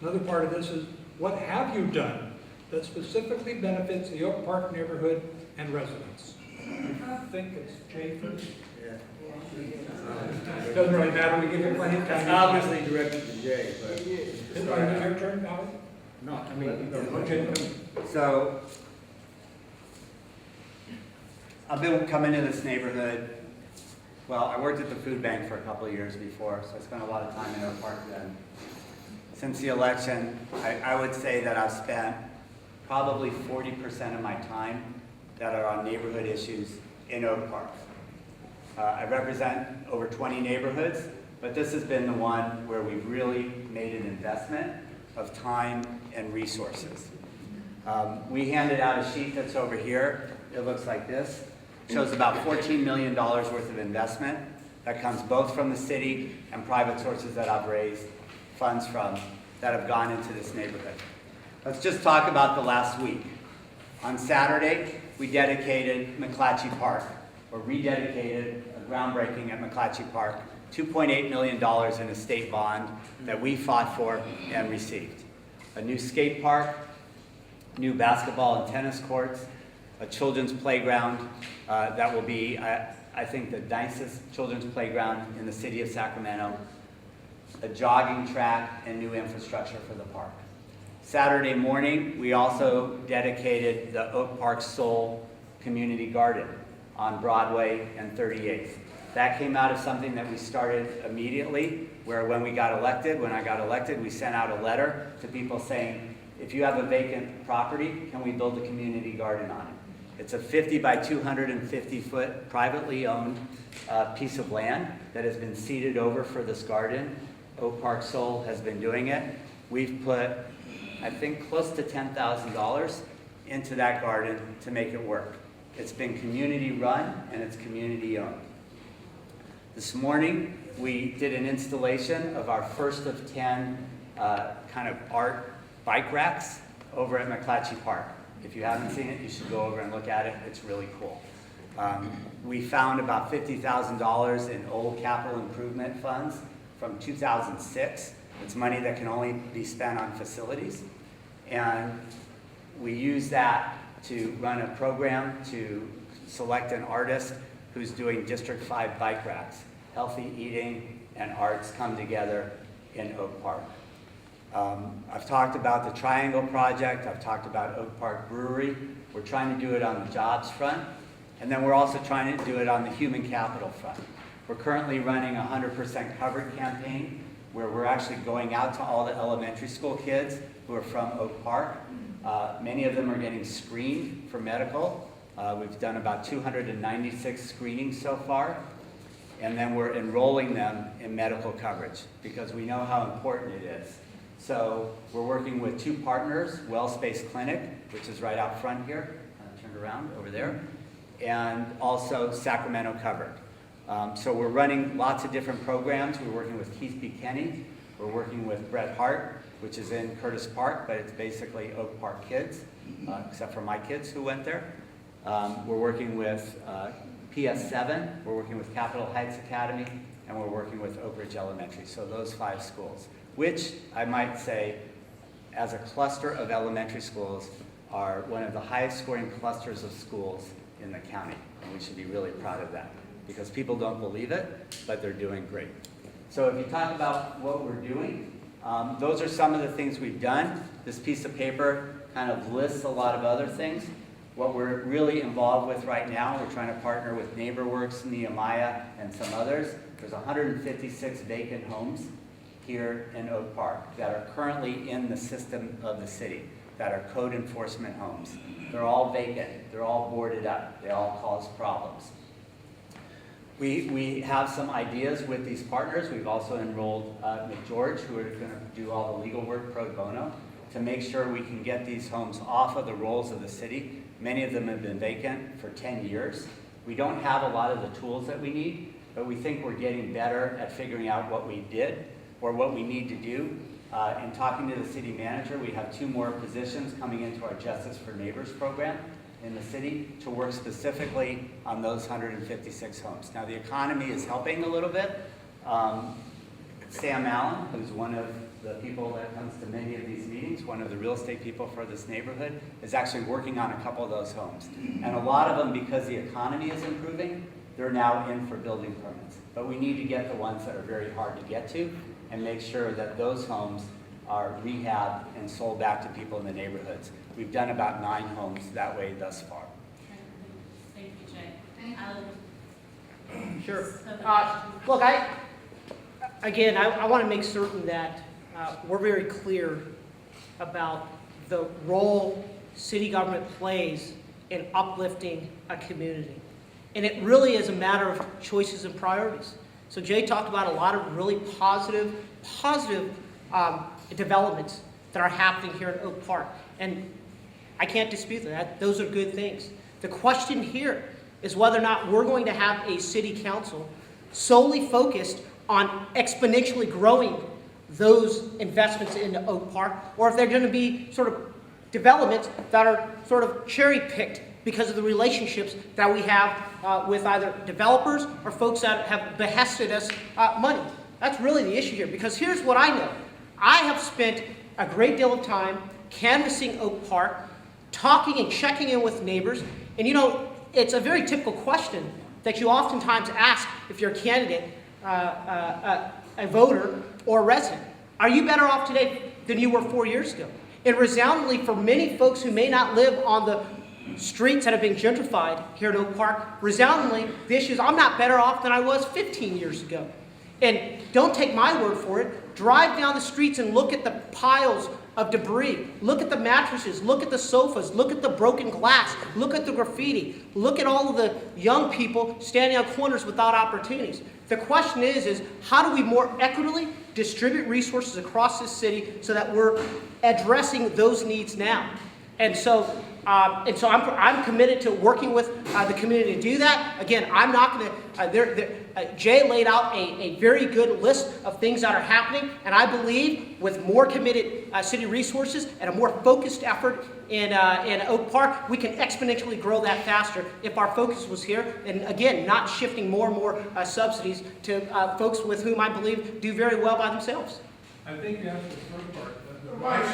another part of this is, what have you done that specifically benefits the Oak Park neighborhood and residents? I think it's Jay first. It doesn't really matter, we give you plenty of time. It's obviously directed to Jay, but. Is it your turn, Ally? No, I mean, So, I've been coming to this neighborhood, well, I worked at the food bank for a couple of years before, so I spent a lot of time in Oak Park then. Since the election, I would say that I've spent probably 40% of my time that are on neighborhood issues in Oak Park. I represent over 20 neighborhoods, but this has been the one where we've really made an investment of time and resources. We handed out a sheet that's over here. It looks like this. It shows about $14 million worth of investment that comes both from the city and private sources that I've raised funds from that have gone into this neighborhood. Let's just talk about the last week. On Saturday, we dedicated McClatchy Park, or rededicated a groundbreaking at McClatchy Park, $2.8 million in a state bond that we fought for and received. A new skate park, new basketball and tennis courts, a children's playground that will be, I think, the nicest children's playground in the city of Sacramento, a jogging track, and new infrastructure for the park. Saturday morning, we also dedicated the Oak Park Soul Community Garden on Broadway and 38th. That came out of something that we started immediately, where when I got elected, we sent out a letter to people saying, if you have a vacant property, can we build a community garden on it? It's a 50 by 250 foot privately owned piece of land that has been ceded over for this garden. Oak Park Soul has been doing it. We've put, I think, close to $10,000 into that garden to make it work. It's been community run and it's community owned. This morning, we did an installation of our first of 10 kind of art bike racks over at McClatchy Park. If you haven't seen it, you should go over and look at it. It's really cool. We found about $50,000 in old capital improvement funds from 2006. It's money that can only be spent on facilities. And we use that to run a program to select an artist who's doing District 5 bike racks. Healthy eating and arts come together in Oak Park. I've talked about the Triangle Project. I've talked about Oak Park Brewery. We're trying to do it on the jobs front. And then we're also trying to do it on the human capital front. We're currently running a 100% covered campaign where we're actually going out to all the elementary school kids who are from Oak Park. Many of them are getting screened for medical. We've done about 296 screenings so far. And then we're enrolling them in medical coverage because we know how important it is. So we're working with 2 partners, Wellspace Clinic, which is right out front here, turned around over there, and also Sacramento Covered. So we're running lots of different programs. We're working with Keith B. Kenny. We're working with Bret Hart, which is in Curtis Park, but it's basically Oak Park kids, except for my kids who went there. We're working with PS7, we're working with Capitol Heights Academy, and we're working with Oak Ridge Elementary. So those 5 schools, which I might say, as a cluster of elementary schools, are one of the highest scoring clusters of schools in the county. And we should be really proud of that because people don't believe it, but they're doing great. So if you talk about what we're doing, those are some of the things we've done. This piece of paper kind of lists a lot of other things. What we're really involved with right now, we're trying to partner with NeighborWorks, Nehemiah, and some others. There's 156 vacant homes here in Oak Park that are currently in the system of the city, that are code enforcement homes. They're all vacant. They're all boarded up. They all cause problems. We have some ideas with these partners. We've also enrolled McGeorge, who are going to do all the legal work pro bono to make sure we can get these homes off of the rolls of the city. Many of them have been vacant for 10 years. We don't have a lot of the tools that we need, but we think we're getting better at figuring out what we did or what we need to do. In talking to the city manager, we have 2 more positions coming into our Justice for Neighbors program in the city to work specifically on those 156 homes. Now the economy is helping a little bit. Sam Allen, who's one of the people that comes to many of these meetings, one of the real estate people for this neighborhood, is actually working on a couple of those homes. And a lot of them, because the economy is improving, they're now in for building permits. But we need to get the ones that are very hard to get to and make sure that those homes are rehabbed and sold back to people in the neighborhoods. We've done about 9 homes that way thus far. Thank you, Jay. Sure. Look, I want to make certain that we're very clear about the role city government plays in uplifting a community. And it really is a matter of choices and priorities. So Jay talked about a lot of really positive developments that are happening here in Oak Park. And I can't dispute that. Those are good things. The question here is whether or not we're going to have a city council solely focused on exponentially growing those investments into Oak Park, or if they're going to be sort of developments that are sort of cherry-picked because of the relationships that we have with either developers or folks that have behested us money. That's really the issue here, because here's what I know. I have spent a great deal of time canvassing Oak Park, talking and checking in with neighbors, and you know, it's a very typical question that you oftentimes ask if you're a candidate, a voter, or a resident. Are you better off today than you were 4 years ago? And resoundingly, for many folks who may not live on the streets that have been gentrified here at Oak Park, resoundingly, the issue is I'm not better off than I was 15 years ago. And don't take my word for it. Drive down the streets and look at the piles of debris. Look at the mattresses. Look at the sofas. Look at the broken glass. Look at the graffiti. Look at all of the young people standing on corners without opportunities. The question is how do we more equitably distribute resources across this city so that we're addressing those needs now? And so I'm committed to working with the community to do that. Again, I'm not going to. Jay laid out a very good list of things that are happening, and I believe with more committed city resources and a more focused effort in Oak Park, we can exponentially grow that faster if our focus was here. And again, not shifting more and more subsidies to folks with whom I believe do very well by themselves. I think you have the first part. Mike,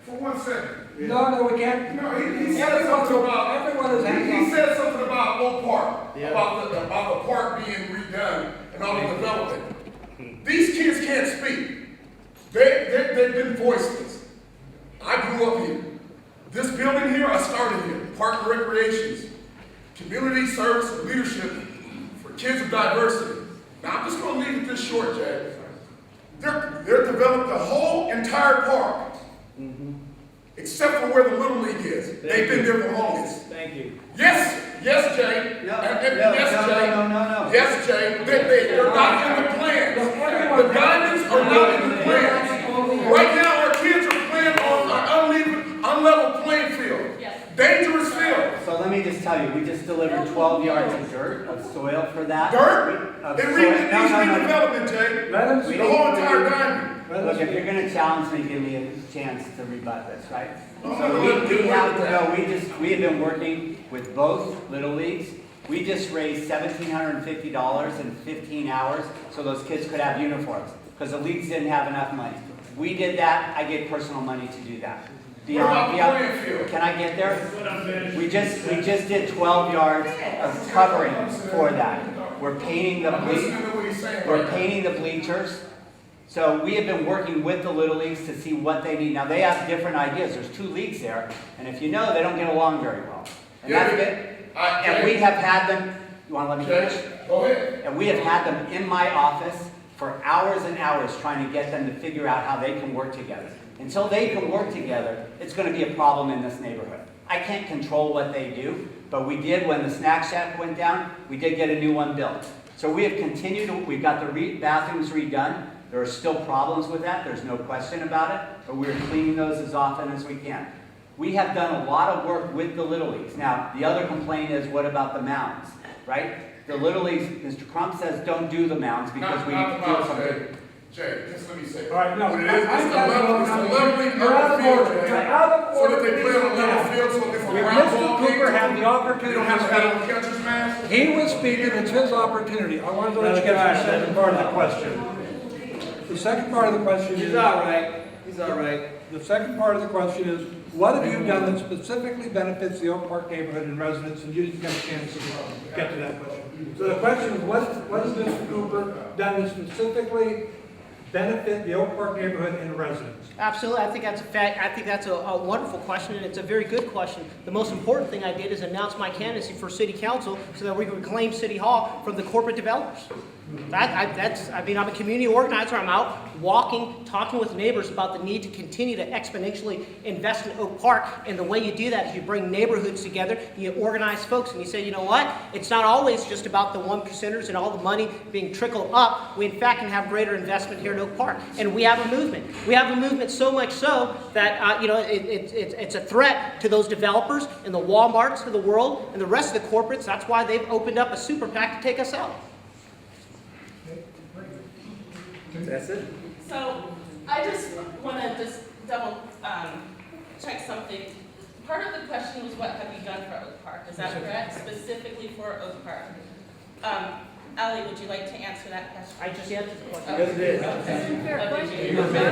for 1 second. No, we can't. No, he said something about, everyone is he said something about Oak Park, about the park being redone and all the development. These kids can't speak. They've been voiceless. I grew up here. This building here, I started here. Park and Recreations, community service and leadership for kids of diversity. Now I'm just going to leave it this short, Jay. They're developed the whole entire park. Except for where the Little League is. They've been there the longest. Thank you. Yes, Jay. No. Yes, Jay. They're not in the plans. The diamonds are not in the plans. Right now, our kids are playing on an unlevel playing field. Dangerous field. So let me just tell you, we just delivered 12 yards of dirt, of soil for that. Dirt? It needs redevelopment, Jay. The whole entire diamond. Look, if you're going to challenge me, give me a chance to rebut this, right? So we have been working with both Little Leagues. We just raised $1,750 in 15 hours so those kids could have uniforms because the leagues didn't have enough money. We did that. I gave personal money to do that. Can I get there? We just did 12 yards of covering for that. We're painting the bleachers. So we have been working with the Little Leagues to see what they need. Now they have different ideas. There's 2 leagues there, and if you know, they don't get along very well. And that's it. And we have had them. You want to let me finish? Go ahead. And we have had them in my office for hours and hours trying to get them to figure out how they can work together. Until they can work together, it's going to be a problem in this neighborhood. I can't control what they do, but we did when the snack shack went down. We did get a new one built. So we have continued. We've got the bathrooms redone. There are still problems with that, there's no question about it, but we're cleaning those as often as we can. We have done a lot of work with the Little Leagues. Now, the other complaint is, what about the mounds, right? The Little Leagues, Mr. Crump says don't do the mounds because we feel something. Jay, just let me say. All right, no. What it is, it's the leveling of the field, Jay. So that they play on a level field, so if a ground ball Cooper had the opportunity. they don't have to have a catcher's mask. He was speaking, it's his opportunity. I wanted to let you get to the second part of the question. The second part of the question is... He's all right. He's all right. The second part of the question is, what have you done that specifically benefits the Oak Park neighborhood and residents? And you didn't get a chance to get to that question. So the question is, what has Mr. Cooper done that specifically benefit the Oak Park neighborhood and residents? Absolutely, I think that's a fact. I think that's a wonderful question, and it's a very good question. The most important thing I did is announce my candidacy for city council so that we can reclaim City Hall from the corporate developers. I mean, I'm a community organizer. I'm out walking, talking with neighbors about the need to continue to exponentially invest in Oak Park. And the way you do that is you bring neighborhoods together, you organize folks, and you say, you know what? It's not always just about the 1%ers and all the money being trickled up. We, in fact, can have greater investment here in Oak Park. And we have a movement. We have a movement so much so that, it's a threat to those developers and the Walmarts of the world and the rest of the corporates. That's why they've opened up a super PAC to take us out. That's it. So I just want to double check something. Part of the question was what have you done for Oak Park? Is that correct? Specifically for Oak Park. Ally, would you like to answer that question? I just answered the question. Yes, it is.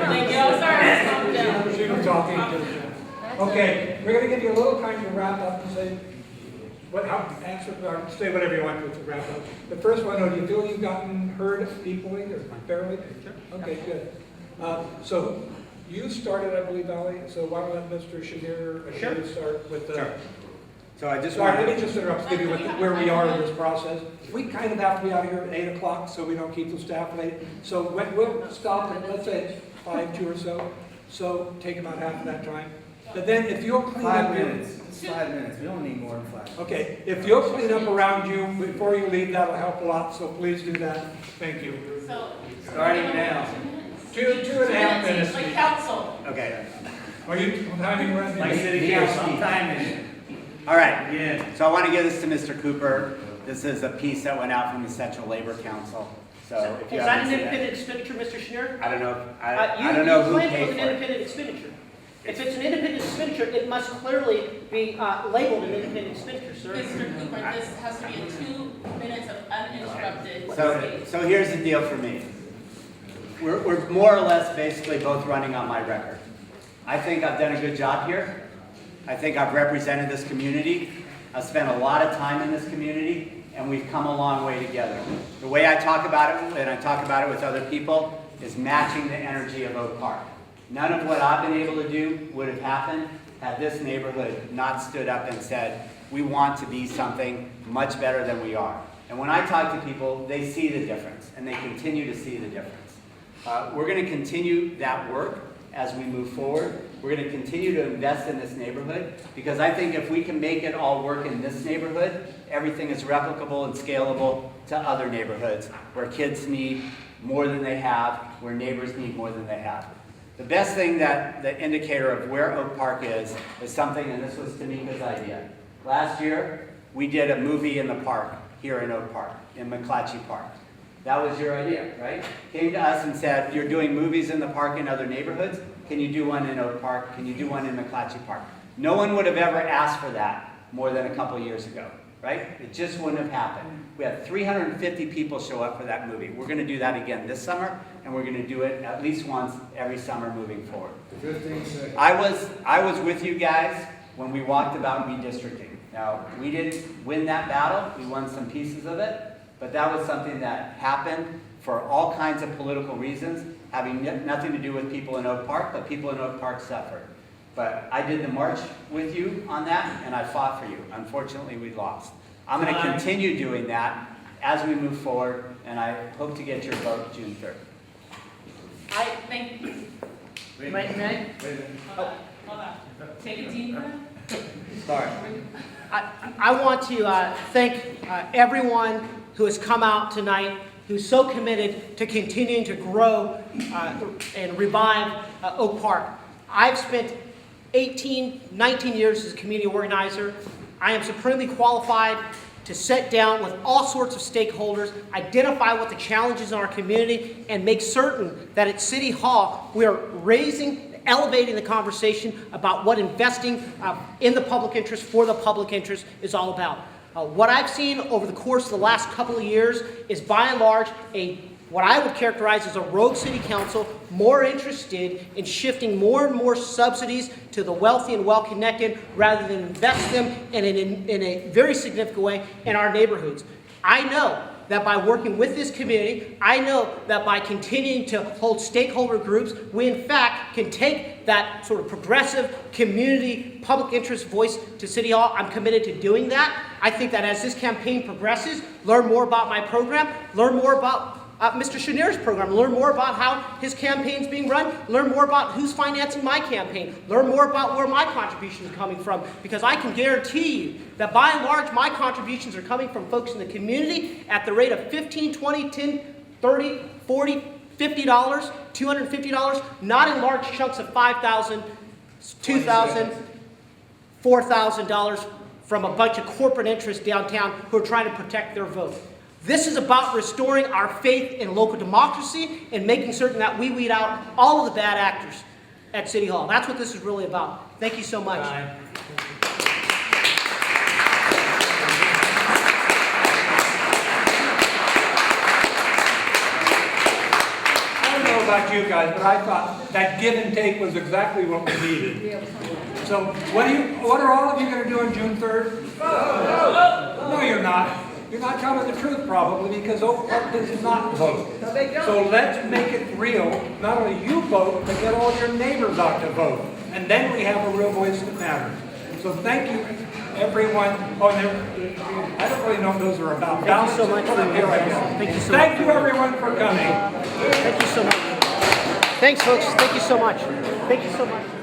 Thank you. I'm sorry. She was talking. Okay, we're going to give you a little time to wrap up and say answer or say whatever you want to wrap up. The first one, do you feel you've gotten heard equally or fairly? Okay, good. So you started, I believe, Ally. So why don't let Mr. Shamir start with the. Sure. So I just Sorry, let me just interrupt, give you where we are in this process. We kind of have to be out of here at 8 o'clock so we don't keep the staff late. So we'll stop at, let's say, 5:02 or so. So take about half of that time. But then if you'll clean up 5 minutes. It's 5 minutes. We don't need more than 5. Okay, if you'll clean up around you before you leave, that'll help a lot. So please do that. Thank you. So Starting now. 2.5 minutes. Like council. Okay. Are you timing right now? Like city council, I'm timing it. All right. Yeah. So I want to give this to Mr. Cooper. This is a piece that went out from the Central Labor Council. So if you Is that haven't an seen independent expenditure, Mr. Schneider? I don't know. I don't know You who claimed it paid was an for it. independent expenditure. If it's an independent expenditure, it must clearly be labeled an independent expenditure, sir. Mr. Cooper, this has to be a 2 minutes of uninterrupted speech. So here's the deal for me. We're more or less basically both running on my record. I think I've done a good job here. I think I've represented this community. I've spent a lot of time in this community, and we've come a long way together. The way I talk about it, and I talk about it with other people, is matching the energy of Oak Park. None of what I've been able to do would have happened had this neighborhood not stood up and said, we want to be something much better than we are. And when I talk to people, they see the difference, and they continue to see the difference. We're going to continue that work as we move forward. We're going to continue to invest in this neighborhood, because I think if we can make it all work in this neighborhood, everything is replicable and scalable to other neighborhoods where kids need more than they have, where neighbors need more than they have. The best thing that the indicator of where Oak Park is something, and this was Tamika's idea. Last year, we did a movie in the park here in Oak Park, in McClatchy Park. That was your idea, right? Came to us and said, you're doing movies in the park in other neighborhoods. Can you do one in Oak Park? Can you do one in McClatchy Park? No one would have ever asked for that more than a couple years ago, right? It just wouldn't have happened. We had 350 people show up for that movie. We're going to do that again this summer, and we're going to do it at least once every summer moving forward. 15 seconds. I was with you guys when we walked about redistricting. Now, we didn't win that battle. We won some pieces of it, but that was something that happened for all kinds of political reasons, having nothing to do with people in Oak Park, but people in Oak Park suffered. But I did the march with you on that, and I fought for you. Unfortunately, we lost. I'm going to continue doing that as we move forward, and I hope to get your vote June 3rd. I thank you. May I? Hold on. Take a deep breath. Sorry. I want to thank everyone who has come out tonight, who's so committed to continuing to grow and revive Oak Park. I've spent 19 years as a community organizer. I am supremely qualified to sit down with all sorts of stakeholders, identify what the challenges in our community, and make certain that at City Hall we are elevating the conversation about what investing in the public interest for the public interest is all about. What I've seen over the course of the last couple of years is by and large what I would characterize as a rogue city council, more interested in shifting more and more subsidies to the wealthy and well-connected rather than invest them in a very significant way in our neighborhoods. I know that by working with this community, I know that by continuing to hold stakeholder groups, we in fact can take that sort of progressive community public interest voice to City Hall. I'm committed to doing that. I think that as this campaign progresses, learn more about my program, learn more about Mr. Chenier's program, learn more about how his campaign's being run, learn more about who's financing my campaign, learn more about where my contribution is coming from, because I can guarantee you that by and large, my contributions are coming from folks in the community at the rate of $15, $20, $10, $30, $40, $50, $250, not in large chunks of $5,000, $2,000, $4,000 from a bunch of corporate interests downtown who are trying to protect their vote. This is about restoring our faith in local democracy and making certain that we weed out all of the bad actors at City Hall. That's what this is really about. Thank you so much. I don't know about you guys, but I thought that give and take was exactly what we needed. So what are all of you going to do on June 3rd? No, you're not. You're not telling the truth probably, because Oak Park does not vote. So let's make it real. Not only you vote, but get all your neighbors out to vote. And then we have a real voice that matters. So thank you, everyone. Oh, I don't really know what those are about. Thank you so much. Thank you so much. Thank you, everyone, for coming. Thank you so much. Thanks, folks. Thank you so much. Thank you so much.